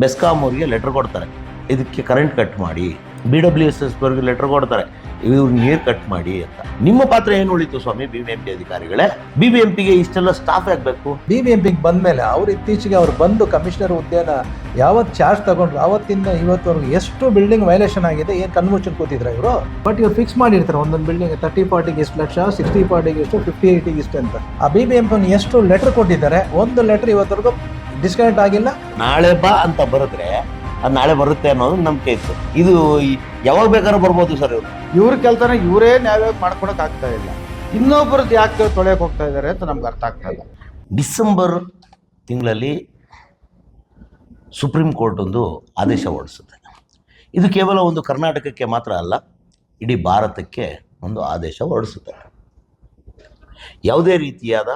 ಬೆಸ್ಕಾಂ ಅವ್ರಿಗೆ ಲೆಟರ್ ಕೊಡ್ತಾರೆ, ಇದಕ್ಕೆ ಕರೆಂಟ್ ಕಟ್ ಮಾಡಿ. BWSS ಅವ್ರಿಗೆ ಲೆಟರ್ ಕೊಡ್ತಾರೆ, ಇವ್ರು ನೀರು ಕಟ್ ಮಾಡಿ ಅಂತ. ನಿಮ್ಮ ಪಾತ್ರ ಏನು ಉಳಿತು ಸ್ವಾಮಿ BBMP ಅಧಿಕಾರಿಗಳೇ? BBMPಗೆ ಇಷ್ಟೆಲ್ಲ ಸ್ಟಾಫ್ ಆಗಬೇಕು. BBMPಗೆ ಬಂದ್ಮೇಲೆ ಅವ್ರು ಇತ್ತೀಚೆಗೆ ಅವ್ರು ಬಂದು ಕಮಿಷನರ್ ಹುದ್ದೆನ ಯಾವತ್ತು ಚಾರ್ಜ್ ತಗೊಂಡ್ರು ಅವತ್ತಿಂದ ಇವತ್ತವರೆಗೂ ಎಷ್ಟು ಬಿಲ್ಡಿಂಗ್ ವೈಲೇಷನ್ ಆಗಿದೆ, ಏನು ಕನ್ಮುಚ್ಚನ್ ಕೂತಿದ್ರೆ ಇವರು. ಬಟ್ ಇವ್ರು ಫಿಕ್ಸ್ ಮಾಡಿರ್ತಾರೆ ಒಂದೊಂದು ಬಿಲ್ಡಿಂಗ್ 30-40ಗೆ ಎಷ್ಟು ಲಕ್ಷ, 60-40ಗೆ ಎಷ್ಟು, 50-80ಗೆ ಇಷ್ಟು ಅಂತ. ಆ BBMP ಎಷ್ಟು ಲೆಟರ್ ಕೊಟ್ಟಿದ್ದಾರೆ, ಒಂದು ಲೆಟರ್ ಇವತ್ತವರೆಗೂ ಡಿಸ್ಕನೆಕ್ಟ್ ಆಗಿಲ್ಲ. ನಾಳೆ ಬಾ ಅಂತ ಬರೆದ್ರೆ ಅದು ನಾಳೆ ಬರುತ್ತೆ ಅನ್ನೋದು ನಂಬಿಕೆ ಇತ್ತು. ಇದು ಯಾವಾಗ ಬೇಕಾದ್ರೂ ಬರ್ಬೋದು ಸರ್. ಇವ್ರ ಕೆಲಸನ ಇವರೇ ನ್ಯಾಯವಾಗಿ ಮಾಡ್ಕೊಳಕ್ ಆಗ್ತಾ ಇಲ್ಲ. ಇನ್ನೊಬ್ಬರದ್ದು ಯಾಕೆ ತೊಳೆಯಕ್ಕೆ ಹೋಗ್ತಾ ಇದ್ದಾರೆ ಅಂತ ನಮ್ಗೆ ಅರ್ಥ ಆಗ್ತಾ ಇಲ್ಲ. ಡಿಸೆಂಬರ್ ತಿಂಗಳಲ್ಲಿ ಸುಪ್ರೀಂ ಕೋರ್ಟ್ ಒಂದು ಆದೇಶ ಹೊರಡಿಸುತ್ತೆ. ಇದು ಕೇವಲ ಒಂದು ಕರ್ನಾಟಕಕ್ಕೆ ಮಾತ್ರ ಅಲ್ಲ, ಇಡೀ ಭಾರತಕ್ಕೆ ಒಂದು ಆದೇಶ ಹೊರಡಿಸುತ್ತೆ. ಯಾವುದೇ ರೀತಿಯಾದ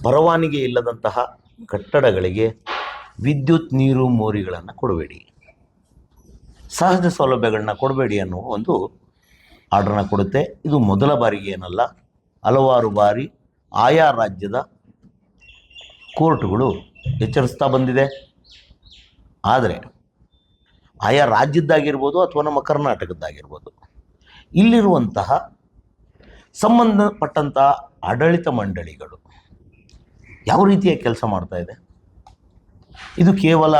ಪರವಾನಗಿ ಇಲ್ಲದಂತಹ ಕಟ್ಟಡಗಳಿಗೆ ವಿದ್ಯುತ್, ನೀರು, ಮೋರಿಗಳನ್ನು ಕೊಡಬೇಡಿ, ಸಹಜ ಸೌಲಭ್ಯಗಳನ್ನ ಕೊಡಬೇಡಿ ಅನ್ನೋ ಒಂದು ಆರ್ಡರ್ನ ಕೊಡುತ್ತೆ. ಇದು ಮೊದಲ ಬಾರಿಗೆ ಏನಲ್ಲ, ಹಲವಾರು ಬಾರಿ ಆಯಾ ರಾಜ್ಯದ ಕೋರ್ಟ್ಗಳು ಎಚ್ಚರಿಸ್ತಾ ಬಂದಿದೆ. ಆದರೆ ಆಯಾ ರಾಜ್ಯದ್ದಾಗಿರ್ಬೋದು ಅಥವಾ ನಮ್ಮ ಕರ್ನಾಟಕದ್ದಾಗಿರ್ಬೋದು, ಇಲ್ಲಿರುವಂತಹ ಸಂಬಂಧಪಟ್ಟಂಥ ಆಡಳಿತ ಮಂಡಳಿಗಳು ಯಾವ ರೀತಿಯ ಕೆಲಸ ಮಾಡ್ತಾ ಇದೆ, ಇದು ಕೇವಲ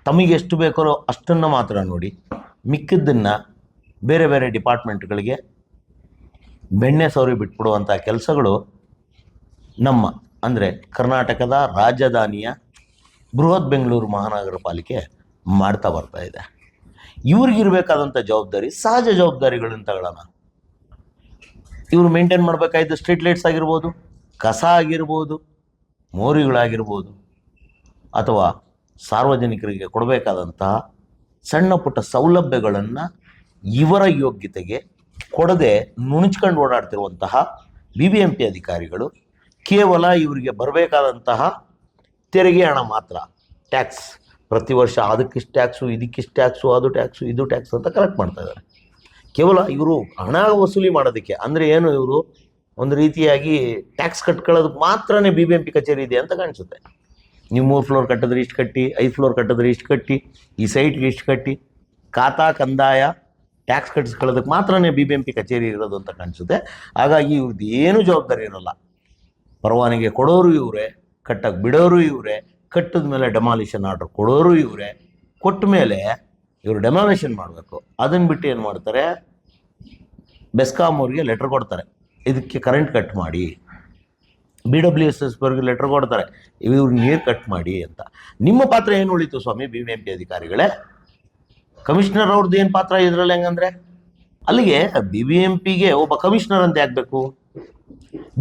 ತಮಗೆ ಎಷ್ಟು ಬೇಕೋ ಅಷ್ಟನ್ನು ಮಾತ್ರ ನೋಡಿ, ಮಿಕ್ಕಿದ್ದನ್ನು ಬೇರೆ ಬೇರೆ ಡಿಪಾರ್ಟ್ಮೆಂಟ್ಗಳಿಗೆ ಬೆಣ್ಣೆ ಸೌರಿ ಬಿಟ್ಬಿಡುವಂಥ ಕೆಲಸಗಳು ನಮ್ಮ ಅಂದರೆ ಕರ್ನಾಟಕದ ರಾಜಧಾನಿಯ ಬೃಹತ್ ಬೆಂಗಳೂರು ಮಹಾನಗರ ಪಾಲಿಕೆ ಮಾಡ್ತಾ ಬರ್ತಾ ಇದೆ. ಇವ್ರಿಗಿರಬೇಕಾದಂಥ ಜವಾಬ್ದಾರಿ ಸಹಜ ಜವಾಬ್ದಾರಿಗಳನ್ನು ತಗೊಳ್ಳೋಣ. ಇವರು ಮೇಂಟೈನ್ ಮಾಡಬೇಕಾಯ್ತು ಸ್ಟ್ರೀಟ್ ಲೈಟ್ಸ್ ಆಗಿರ್ಬೋದು, ಕಸ ಆಗಿರ್ಬೋದು, ಮೋರಿಗಳಾಗಿರ್ಬೋದು, ಅಥವಾ ಸಾರ್ವಜನಿಕರಿಗೆ ಕೊಡಬೇಕಾದಂತಹ ಸಣ್ಣ ಪುಟ್ಟ ಸೌಲಭ್ಯಗಳನ್ನು ಇವರ ಯೋಗ್ಯತೆಗೆ ಕೊಡದೆ ನುಣುಚ್ಕೊಂಡು ಓಡಾಡ್ತಿರುವಂತಹ BBMP ಅಧಿಕಾರಿಗಳು ಕೇವಲ ಇವರಿಗೆ ಬರಬೇಕಾದಂತಹ ತೆರಿಗೆ ಹಣ ಮಾತ್ರ, ಟ್ಯಾಕ್ಸ್ ಪ್ರತಿ ವರ್ಷ ಅದಕ್ಕಿಷ್ಟು ಟ್ಯಾಕ್ಸು, ಇದಕ್ಕಿಷ್ಟು ಟ್ಯಾಕ್ಸು, ಅದು ಟ್ಯಾಕ್ಸು, ಇದು ಟ್ಯಾಕ್ಸ್ ಅಂತ ಕಲೆಕ್ಟ್ ಮಾಡ್ತಾ ಇದ್ದಾರೆ. ಕೇವಲ ಇವರು ಹಣ ವಸೂಲಿ ಮಾಡೋದಕ್ಕೆ, ಅಂದರೆ ಏನು, ಇವರು ಒಂದು ರೀತಿಯಾಗಿ ಟ್ಯಾಕ್ಸ್ ಕಟ್ಕೊಳ್ಳೋದಕ್ಕೆ ಮಾತ್ರನೇ BBMP ಕಚೇರಿ ಇದೆ ಅಂತ ಕಾಣಿಸುತ್ತೆ. ನೀವು 3 ಫ್ಲೋರ್ ಕಟ್ಟಿದ್ರೆ ಇಷ್ಟು ಕಟ್ಟಿ, 5 ಫ್ಲೋರ್ ಕಟ್ಟಿದ್ರೆ ಇಷ್ಟು ಕಟ್ಟಿ, ಈ ಸೈಟ್ಗೆ ಇಷ್ಟು ಕಟ್ಟಿ, ಖಾತಾ ಕಂದಾಯ ಟ್ಯಾಕ್ಸ್ ಕಟ್ಟಿಸ್ಕೊಳ್ಳೋದಕ್ಕೆ ಮಾತ್ರನೇ BBMP ಕಚೇರಿ ಇರೋದು ಅಂತ ಕಾಣಿಸುತ್ತೆ. ಹಾಗಾಗಿ ಇವ್ರದ್ದು ಏನು ಜವಾಬ್ದಾರಿ ಇರೋಲ್ಲ. ಪರವಾನಗಿ ಕೊಡೋರು ಇವರೇ, ಕಟ್ಟಕ್ಕೆ ಬಿಡೋರು ಇವರೇ, ಕಟ್ಟಿದ ಮೇಲೆ ಡೆಮಾಲಿಷನ್ ಆರ್ಡರ್ ಕೊಡೋರು ಇವರೇ, ಕೊಟ್ಟ ಮೇಲೆ ಇವರು ಡೆಮಾಲಿಷನ್ ಮಾಡಬೇಕು. ಅದನ್ನು ಬಿಟ್ಟು ಏನು ಮಾಡ್ತಾರೆ, ಬೆಸ್ಕಾಂ ಅವ್ರಿಗೆ ಲೆಟರ್ ಕೊಡ್ತಾರೆ, ಇದಕ್ಕೆ ಕರೆಂಟ್ ಕಟ್ ಮಾಡಿ. BWSS ಅವ್ರಿಗೆ ಲೆಟರ್ ಕೊಡ್ತಾರೆ, ಇವ್ರು ನೀರು ಕಟ್ ಮಾಡಿ ಅಂತ. ನಿಮ್ಮ ಪಾತ್ರ ಏನು ಉಳಿತು ಸ್ವಾಮಿ BBMP ಅಧಿಕಾರಿಗಳೇ? ಕಮಿಷನರ್ ಅವ್ರದ್ದು ಏನು ಪಾತ್ರ ಇದರಲ್ಲಿ ಹೆಂಗಂದ್ರೆ, ಅಲ್ಲಿಗೆ BBMPಗೆ ಒಬ್ಬ ಕಮಿಷನರ್ ಅಂತ ಆಗಬೇಕು,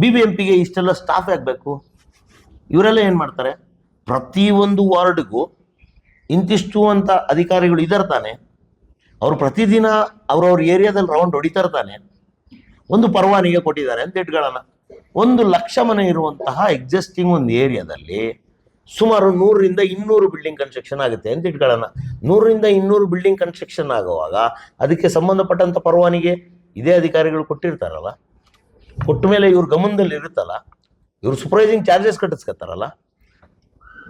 BBMPಗೆ ಇಷ್ಟೆಲ್ಲ ಸ್ಟಾಫ್ ಆಗಬೇಕು. ಇವರೆಲ್ಲ ಏನು ಮಾಡ್ತಾರೆ, ಪ್ರತಿಯೊಂದು ವಾರ್ಡ್ಗೂ ಇಂತಿಷ್ಟು ಅಂತ ಅಧಿಕಾರಿಗಳು ಇದ್ದಾರೆ ತಾನೆ, ಅವರು ಪ್ರತಿದಿನ ಅವ್ರವ್ರ ಏರಿಯಾದಲ್ಲಿ ರೌಂಡ್ ಹೊಡಿತಾರೆ ತಾನೆ. ಒಂದು ಪರವಾನಿಗೆ ಕೊಟ್ಟಿದ್ದಾರೆ ಅಂತ ಇಟ್ಕೊಳ್ಳೋಣ, 1,00,000 ಮನೆ ಇರುವಂತಹ ಎಕ್ಸಿಸ್ಟಿಂಗ್ ಒಂದು ಏರಿಯಾದಲ್ಲಿ ಸುಮಾರು 100ರಿಂದ 200 ಬಿಲ್ಡಿಂಗ್ ಕನ್ಸ್ಟ್ರಕ್ಷನ್ ಆಗುತ್ತೆ ಅಂತ ಇಟ್ಕೊಳ್ಳೋಣ. 100ರಿಂದ 200 ಬಿಲ್ಡಿಂಗ್ ಕನ್ಸ್ಟ್ರಕ್ಷನ್ ಆಗುವಾಗ ಅದಕ್ಕೆ ಸಂಬಂಧಪಟ್ಟಂಥ ಪರವಾನಿಗೆ ಇದೇ ಅಧಿಕಾರಿಗಳು ಕೊಟ್ಟಿರ್ತಾರಲ್ಲ, ಕೊಟ್ಟ ಮೇಲೆ ಇವ್ರ ಗಮನದಲ್ಲಿ ಇರುತ್ತಲ್ಲ, ಇವರು ಸೂಪರ್ವೈಸಿಂಗ್ ಚಾರ್ಜಸ್ ಕಟ್ಟಿಸ್ಕೊತಾರಲ್ಲ,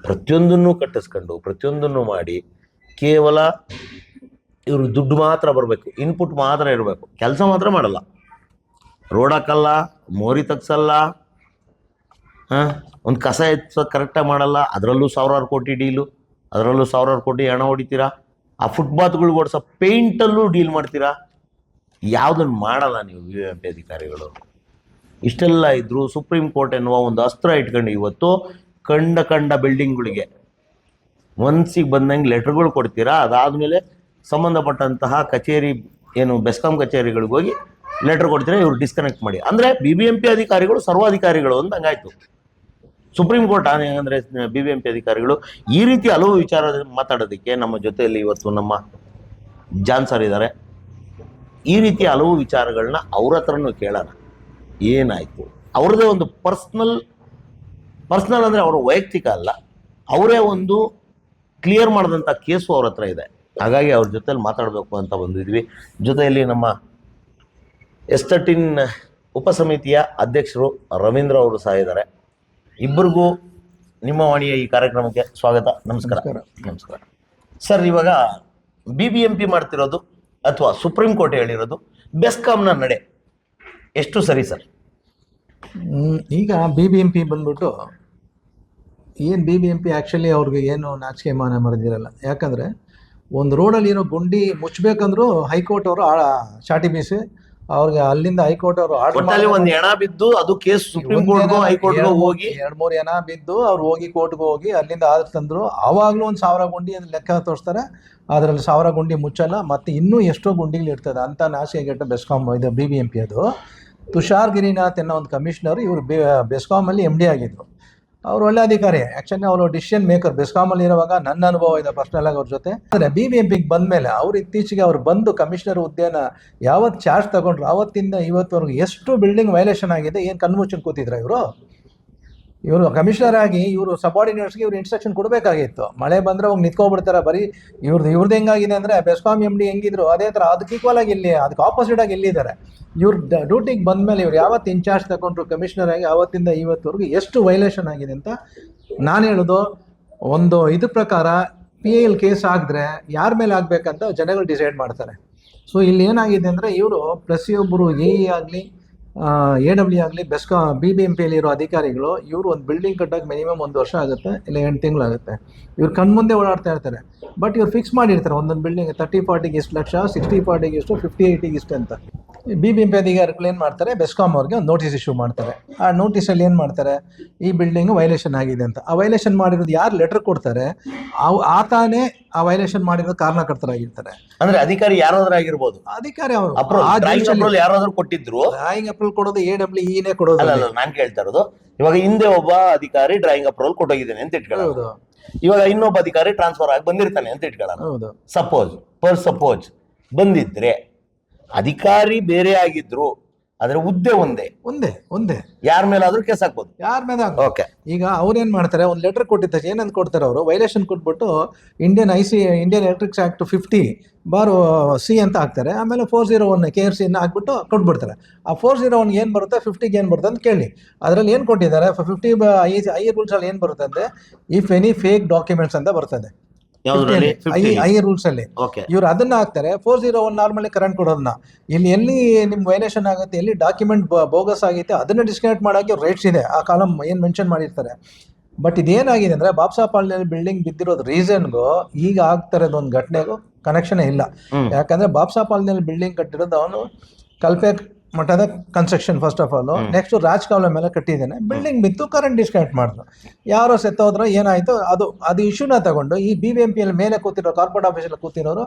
ಪ್ರತಿಯೊಂದನ್ನು ಕಟ್ಟಿಸ್ಕೊಂಡು ಪ್ರತಿಯೊಂದನ್ನು ಮಾಡಿ ಕೇವಲ ಇವರು ದುಡ್ಡು ಮಾತ್ರ ಬರಬೇಕು, ಇನ್ಪುಟ್ ಮಾತ್ರ ಇರಬೇಕು, ಕೆಲಸ ಮಾತ್ರ ಮಾಡಲ್ಲ. ರೋಡ್ ಹಾಕಲ್ಲ, ಮೋರಿ ತಗ್ಸಲ್ಲ, ಒಂದು ಕಸ ಎತ್ತ ಕರೆಕ್ಟಾಗಿ ಮಾಡಲ್ಲ, ಅದರಲ್ಲೂ 1,000 ಕೋಟಿ ಡೀಲು, ಅದರಲ್ಲೂ 1,000 ಕೋಟಿ ಹಣ ಹೊಡಿತೀರಾ. ಆ ಫುಟ್ಪಾತ್ಗಳು ಓಡಿಸೋ ಪೇಂಟಲ್ಲೂ ಡೀಲ್ ಮಾಡ್ತೀರಾ. ಯಾವುದನ್ನು ಮಾಡಲ್ಲ ನೀವು BBMP ಅಧಿಕಾರಿಗಳು. ಇಷ್ಟೆಲ್ಲ ಇದ್ದರೂ ಸುಪ್ರೀಂ ಕೋರ್ಟ್ ಎನ್ನುವ ಒಂದು ಅಸ್ತ್ರ ಇಟ್ಕೊಂಡು ಇವತ್ತು ಕಂಡ ಬಿಲ್ಡಿಂಗ್ಗಳಿಗೆ ಮನ್ಸಿಗೆ ಬಂದಂಗೆ ಲೆಟರ್ಗಳು ಕೊಡ್ತೀರಾ. ಅದಾದಮೇಲೆ ಸಂಬಂಧಪಟ್ಟಂತಹ ಕಚೇರಿ ಏನು ಬೆಸ್ಕಾಂ ಕಚೇರಿಗಳಿಗೆ ಹೋಗಿ ಲೆಟರ್ ಕೊಡ್ತೀರಾ, ಇವ್ರು ಡಿಸ್ಕನೆಕ್ಟ್ ಮಾಡಿ. ಅಂದರೆ BBMP ಅಧಿಕಾರಿಗಳು ಸರ್ವಾಧಿಕಾರಿಗಳು ಅಂತ ಹಂಗಾಯ್ತು. ಸುಪ್ರೀಂ ಕೋರ್ಟ್ ಅಂದರೆ BBMP ಅಧಿಕಾರಿಗಳು ಈ ರೀತಿ ಹಲವು ವಿಚಾರ ಮಾತಾಡೋದಕ್ಕೆ ನಮ್ಮ ಜೊತೆಯಲ್ಲಿ ಇವತ್ತು ನಮ್ಮ ಜಾನ್ ಸರ್ ಇದ್ದಾರೆ. ಈ ರೀತಿ ಹಲವು ವಿಚಾರಗಳನ್ನ ಅವ್ರ ಹತ್ರನೂ ಕೇಳೋಣ, ಏನಾಯಿತು ಅವ್ರದ್ದೇ ಒಂದು ಪರ್ಸ್ನಲ್ ಅಂದರೆ ಅವರ ವೈಯಕ್ತಿಕ ಅಲ್ಲ, ಅವರೇ ಒಂದು ಕ್ಲಿಯರ್ ಮಾಡಿದಂಥ ಕೇಸು ಅವ್ರ ಹತ್ರ ಇದೆ. ಹಾಗಾಗಿ ಅವ್ರ ಜೊತೆಲಿ ಮಾತಾಡಬೇಕು ಅಂತ ಬಂದಿದ್ವಿ. ಜೊತೆಯಲ್ಲಿ ನಮ್ಮ S13 ಉಪಸಮಿತಿಯ ಅಧ್ಯಕ್ಷರು ರವೀಂದ್ರ ಅವರು ಸಹ ಇದ್ದಾರೆ. ಇಬ್ಬರಿಗೂ ನಿಮ್ಮ ವಾಣಿಯ ಈ ಕಾರ್ಯಕ್ರಮಕ್ಕೆ ಸ್ವಾಗತ. ನಮಸ್ಕಾರ. ನಮಸ್ಕಾರ. ನಮಸ್ಕಾರ ಸರ್. ಇವಾಗ BBMP ಮಾಡ್ತಿರೋದು ಅಥವಾ ಸುಪ್ರೀಂ ಕೋರ್ಟ್ ಹೇಳಿರೋದು ಬೆಸ್ಕಾಂನ ನಡೆ ಎಷ್ಟು ಸರಿ ಸರ್? ಈಗ BBMP ಬಂದ್ಬಿಟ್ಟು ಏನು BBMP ಆ್ಯಕ್ಚುಲಿ ಅವ್ರಿಗೆ ಏನು ನಾಚಿಕೆ ಮಾನ ಮರೆದಿರಲ್ಲ. ಯಾಕಂದರೆ ಒಂದು ರೋಡಲ್ಲಿ ಏನೋ ಗುಂಡಿ ಮುಚ್ಚಬೇಕಂದ್ರೂ ಹೈಕೋರ್ಟ್ ಅವರು ಚಾಟಿ ಬೀಸಿ ಅವ್ರಿಗೆ ಅಲ್ಲಿಂದ ಹೈಕೋರ್ಟ್ ಅವರು ಒಟ್ಟಲ್ಲಿ ಒಂದು ಹೆಣ ಬಿದ್ದು ಅದು ಕೇಸ್ ಸುಪ್ರೀಂ ಕೋರ್ಟ್ಗೂ ಹೈಕೋರ್ಟ್ಗೂ ಹೋಗಿ 2-3 ಜನ ಬಿದ್ದು ಅವ್ರು ಹೋಗಿ ಕೋರ್ಟ್ಗೆ ಹೋಗಿ ಅಲ್ಲಿಂದ ಆದ್ರೆ ತಂದ್ರು. ಆವಾಗಲೂ ಒಂದು 1000 ಗುಂಡಿ ಅದು ಲೆಕ್ಕ ತೋರಿಸ್ತಾರೆ. ಅದರಲ್ಲಿ 1000 ಗುಂಡಿ ಮುಚ್ಚಲ್ಲ. ಮತ್ತು ಇನ್ನೂ ಎಷ್ಟೋ ಗುಂಡಿಗಳು ಇರ್ತದೆ ಅಂತ ನಾಶಿಗೆಟ್ಟ ಬೆಸ್ಕಾಂ ಇದು BBMP. ಅದು ತುಷಾರ್ ಗಿರಿನಾಥ್ ಅನ್ನೋ ಒಂದು ಕಮಿಷನರ್ ಇವರು ಬೆಸ್ಕಾಮಲ್ಲಿ MD ಆಗಿದ್ರು. ಅವ್ರು ಒಳ್ಳೆ ಅಧಿಕಾರಿ. ಆ್ಯಕ್ಚುಲಿ ಅವರು ಡಿಸಿಷನ್ ಮೇಕರ್. ಬೆಸ್ಕಾಮಲ್ಲಿ ಇರುವಾಗ ನನ್ನ ಅನುಭವ ಇದೆ ಪರ್ಸ್ನಲ್ ಆಗಿ ಅವ್ರ ಜೊತೆ. ಆದರೆ BBMPಗೆ ಬಂದಮೇಲೆ ಅವ್ರು ಇತ್ತೀಚೆಗೆ ಅವ್ರು ಬಂದು ಕಮಿಷನರ್ ಹುದ್ದೆನ ಯಾವತ್ತು ಚಾರ್ಜ್ ತಗೊಂಡ್ರು ಆವತ್ತಿಂದ ಇವತ್ತವರೆಗೂ ಎಷ್ಟು ಬಿಲ್ಡಿಂಗ್ ವೈಲೇಷನ್ ಆಗಿದೆ. ಏನು ಕಣ್ಮುಚ್ಚನ್ ಕೂತಿದ್ರ ಇವರು ಕಮಿಷನರ್ ಆಗಿ ಇವರು ಸಬಾರ್ಡಿನೇಟ್ಸ್ಗೆ ಇವ್ರು ಇನ್ಸ್ಟ್ರಕ್ಷನ್ ಕೊಡಬೇಕಾಗಿತ್ತು. ಮಳೆ ಬಂದರೆ ಹೋಗಿ ನಿಂತ್ಕೊಬಿಡ್ತಾರೆ. ಬರೀ ಇವ್ರದ್ದು ಹೆಂಗಾಗಿದೆ ಅಂದರೆ ಬೆಸ್ಕಾಂ MD ಹೆಂಗಿದ್ರು ಅದೇ ಥರ ಅದಕ್ಕೆ ಈಕ್ವಲ್ ಆಗಿ ಇಲ್ಲಿ ಅದಕ್ಕೆ ಆಪೋಸಿಟ್ ಆಗಿ ಇಲ್ಲಿದ್ದಾರೆ. ಇವ್ರು ಡ್ಯೂಟಿಗೆ ಬಂದಮೇಲೆ ಇವ್ರು ಯಾವತ್ತು ಇನ್ಚಾರ್ಜ್ ತಗೊಂಡ್ರು ಕಮಿಷನರ್ ಆಗಿ ಆವತ್ತಿಂದ ಇವತ್ತವರೆಗೂ ಎಷ್ಟು ವೈಲೇಷನ್ ಆಗಿದೆ ಅಂತ ನಾನು ಹೇಳೋದು. ಒಂದು ಇದ್ರ ಪ್ರಕಾರ PIL ಕೇಸ್ ಆಗಿದ್ರೆ ಯಾರ ಮೇಲೆ ಆಗಬೇಕಂತ ಜನಗಳು ಡಿಸೈಡ್ ಮಾಡ್ತಾರೆ. ಸೊ ಇಲ್ಲಿ ಏನಾಗಿದೆ ಅಂದರೆ ಇವರು ಪ್ರತಿಯೊಬ್ಬರು AE ಆಗಲಿ AW ಆಗಲಿ BBMPಯಲ್ಲಿ ಇರೋ ಅಧಿಕಾರಿಗಳು ಇವರು ಒಂದು ಬಿಲ್ಡಿಂಗ್ ಕಟ್ಟೋಕೆ ಮಿನಿಮಮ್ 1 ವರ್ಷ ಆಗುತ್ತೆ, ಇಲ್ಲ 8 ತಿಂಗಳಾಗುತ್ತೆ. ಇವ್ರು ಕಣ್ಮುಂದೆ ಓಡಾಡ್ತಾ ಇರ್ತಾರೆ. ಬಟ್ ಇವ್ರು ಫಿಕ್ಸ್ ಮಾಡಿರ್ತಾರೆ ಒಂದೊಂದು ಬಿಲ್ಡಿಂಗ್ 30-40ಗೆ ಇಷ್ಟು ಲಕ್ಷ, 60-40ಗೆ ಇಷ್ಟು, 50-80ಗೆ ಇಷ್ಟು ಅಂತ. BBMP ಅಧಿಕಾರಿಗಳು ಏನು ಮಾಡ್ತಾರೆ, ಬೆಸ್ಕಾಂ ಅವ್ರಿಗೆ ಒಂದು ನೋಟಿಸ್ ಇಶ್ಯೂ ಮಾಡ್ತಾರೆ. ಆ ನೋಟಿಸಲ್ಲಿ ಏನು ಮಾಡ್ತಾರೆ, ಈ ಬಿಲ್ಡಿಂಗ್ ವೈಲೇಷನ್ ಆಗಿದೆ ಅಂತ. ಆ ವೈಲೇಷನ್ ಮಾಡಿರೋದು ಯಾರು ಲೆಟರ್ ಕೊಡ್ತಾರೆ ಆತಾನೇ ಆ ವೈಲೇಷನ್ ಮಾಡಿರೋದು ಕಾರಣಕರ್ತರಾಗಿರ್ತಾರೆ. ಅಂದ್ರೆ ಅಧಿಕಾರಿ ಯಾರಾದ್ರೂ ಆಗಿರ್ಬೋದು. ಅಧಿಕಾರಿ ಅವರು ಯಾರಾದ್ರೂ ಕೊಟ್ಟಿದ್ರು. ಡ್ರಾಯಿಂಗ್ ಅಪ್ರೂವಲ್ ಕೊಡೋದು AWE ಕೊಡೋದು. ಅಲ್ಲ, ನಾನ್ ಕೇಳ್ತಾ ಇರೋದು ಇವಾಗ ಹಿಂದೆ ಒಬ್ಬ ಅಧಿಕಾರಿ ಡ್ರಾಯಿಂಗ್ ಅಪ್ರೂವಲ್ ಕೊಟ್ಟೋಗಿದ್ದೇನೆ ಅಂತ ಇಟ್ಕೊಳ್ಳೋದು. ಇವಾಗ ಇನ್ನೊಬ್ಬ ಅಧಿಕಾರಿ ಟ್ರಾನ್ಸ್ಫರ್ ಆಗಿ ಬಂದಿರ್ತಾನೆ ಅಂತ ಇಟ್ಕೊಳ್ಳೋಣ. ಸಪೋಸ್ ಬಂದಿದ್ರೆ ಅಧಿಕಾರಿ ಬೇರೆ ಆಗಿದ್ರು ಆದ್ರೆ ಹುದ್ದೆ ಒಂದೇ ಯಾರ ಮೇಲಾದ್ರೂ ಕೇಸ್ ಹಾಕ್ಬೋದು. ಯಾರ ಮೇಲೆ ಓಕೆ. ಈಗ ಅವ್ರೇನ್ ಮಾಡ್ತಾರೆ, ಒಂದು ಲೆಟರ್ ಕೊಟ್ಟಿದ್ದ ಏನಂತ ಕೊಡ್ತಾರೆ ಅವರು, ವೈಲೇಷನ್ ಕೊಟ್ಬಿಟ್ಟು ಇಂಡಿಯನ್ ಎಲೆಕ್ಟ್ರಿಕ್ಸ್ ಆಕ್ಟ್ 50/C ಅಂತ ಹಾಕ್ತಾರೆ. ಆಮೇಲೆ 401 KRC ಹಾಕ್ಬಿಟ್ಟು ಕೊಟ್ಬಿಡ್ತಾರೆ. ಆ 401 ಏನು ಬರುತ್ತೆ, 50ಗೆ ಏನು ಬರುತ್ತೆ ಅಂತ ಕೇಳಿ. ಅದರಲ್ಲಿ ಏನು ಕೊಟ್ಟಿದ್ದಾರೆ, 50 ಐ ರೂಲ್ಸ್ ಅಲ್ಲಿ ಏನು ಬರುತ್ತೆ ಅಂದ್ರೆ ಇಫ್ ಎನಿ ಫೇಕ್ ಡಾಕ್ಯುಮೆಂಟ್ಸ್ ಅಂತ ಬರ್ತದೆ ಐ ರೂಲ್ಸ್ ಅಲ್ಲಿ. ಇವ್ರು ಅದನ್ನ ಹಾಕ್ತಾರೆ. 401 ನಾರ್ಮಲಿ ಕರೆಂಟ್ ಕೊಡೋದನ್ನ ಇಲ್ಲಿ ಎಲ್ಲಿ ನಿಮ್ ವೈಲೇಷನ್ ಆಗುತ್ತೆ, ಎಲ್ಲಿ ಡಾಕ್ಯುಮೆಂಟ್ ಬೋಗಸ್ ಆಗೈತೆ ಅದನ್ನ ಡಿಸ್ಕನೆಕ್ಟ್ ಮಾಡೋಕೆ ರೇಟ್ಸ್ ಇದೆ. ಆ ಕಾಲಮ್ ಏನ್ ಮೆನ್ಷನ್ ಮಾಡಿರ್ತಾರೆ. ಬಟ್ ಇದೇನಾಗಿದೆ ಅಂದ್ರೆ ಬಾಪ್ಸಾಪಾಳ್ನಲ್ಲಿ ಬಿಲ್ಡಿಂಗ್ ಬಿದ್ದಿರೋದು ರೀಸನ್ಗೂ ಈಗ ಆಗ್ತಿರೋದು ಒಂದು ಘಟನೆಗೂ ಕನೆಕ್ಷನ್ ಇಲ್ಲ. ಯಾಕಂದ್ರೆ ಬಾಪ್ಸಾಪಾಳ್ನಲ್ಲಿ ಬಿಲ್ಡಿಂಗ್ ಕಟ್ಟಿರೋದು ಅವನು ಕಲ್ಪೆ ಮಠದ construction first of all. Next ರಾಜಕಾಲುವೆ ಮೇಲೆ ಕಟ್ಟಿದ್ದೇನೆ, ಬಿಲ್ಡಿಂಗ್ ಬಿತ್ತು, ಕರೆಂಟ್ ಡಿಸ್ಕನೆಕ್ಟ್ ಮಾಡಿದ್ರು. ಯಾರೋ ಸೆತ್ತೋದ್ರ ಏನಾಯ್ತು, ಅದು ಇಶ್ಯೂನ ತಗೊಂಡು ಈ BBMPಯಲ್ಲಿ ಮೇಲೆ ಕೂತಿರೋ ಕಾರ್ಪೊರೇಟ್ ಆಫೀಸಲ್ಲಿ ಕೂತಿರೋರು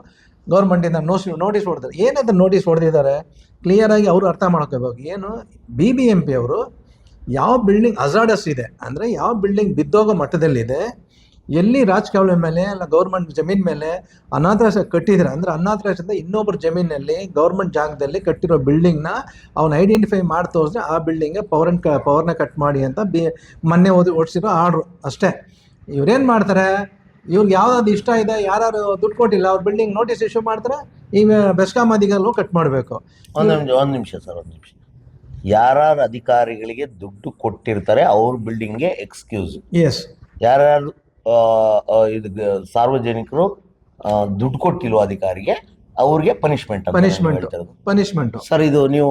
ಗೌರ್ಮೆಂಟಿಂದ ನೋಟಿಸ್ ಹೊಡೆದ್ರು. ಏನಂತ ನೋಟಿಸ್ ಹೊಡೆದಿದ್ದಾರೆ ಕ್ಲಿಯರ್ ಆಗಿ ಅವರು ಅರ್ಥ ಮಾಡ್ಕೋಬೇಕು. ಏನು BBMP ಅವರು ಯಾವ ಬಿಲ್ಡಿಂಗ್ ಹಜಾರ್ಡಸ್ ಇದೆ ಅಂದರೆ ಯಾವ ಬಿಲ್ಡಿಂಗ್ ಬಿದ್ದೋಗೋ ಮಟ್ಟದಲ್ಲಿದೆ, ಎಲ್ಲಿ ರಾಜಕಾಲುವೆ ಮೇಲೆ ಅಲ್ಲ ಗೌರ್ಮೆಂಟ್ ಜಮೀನ್ ಮೇಲೆ ಅನಾಥಾಶ್ರಮ ಕಟ್ಟಿದ್ರೆ ಅಂದರೆ ಅನಾಥಾಶ್ರಮದಿಂದ ಇನ್ನೊಬ್ಬರ ಜಮೀನಲ್ಲಿ ಗೌರ್ಮೆಂಟ್ ಜಾಗದಲ್ಲಿ ಕಟ್ಟಿರೋ ಬಿಲ್ಡಿಂಗ್ನ ಅವ್ನು ಐಡೆಂಟಿಫೈ ಮಾಡಿ ತೋರಿಸಿದ್ರೆ ಆ ಬಿಲ್ಡಿಂಗ್ಗೆ ಪವರ್ನ ಕಟ್ ಮಾಡಿ ಅಂತ ಮೊನ್ನೆ ಓಡಿಸಿರೋ ಆರ್ಡ್ರು ಅಷ್ಟೇ. ಇವ್ರೇನು ಮಾಡ್ತಾರೆ, ಇವ್ರಿಗೆ ಯಾವ್ದಾದ್ರು ಇಷ್ಟ ಇದೆ, ಯಾರು ದುಡ್ಡು ಕೊಟ್ಟಿಲ್ಲ ಅವ್ರ ಬಿಲ್ಡಿಂಗ್ ನೋಟಿಸ್ ಇಶ್ಯೂ ಮಾಡ್ತಾರೆ. ಈಗ ಬೆಸ್ಕಾಂ ಅಧಿಕಾರಿಗಳು ಕಟ್ ಮಾಡಬೇಕು. ಒಂದು ನಿಮಿಷ ಸರ್, ಯಾರು ಅಧಿಕಾರಿಗಳಿಗೆ ದುಡ್ಡು ಕೊಟ್ಟಿರ್ತಾರೆ ಅವ್ರ ಬಿಲ್ಡಿಂಗ್ಗೆ ಎಕ್ಸ್ಕ್ಯೂಸ್. ಎಸ್. ಯಾರು ಇದು ಸಾರ್ವಜನಿಕರು ದುಡ್ಡು ಕೊಟ್ಟಿಲ್ವ ಅಧಿಕಾರಿಗೆ ಅವ್ರಿಗೆ ಪನಿಷ್ಮೆಂಟ್. ಸರ್ ಇದು ನೀವು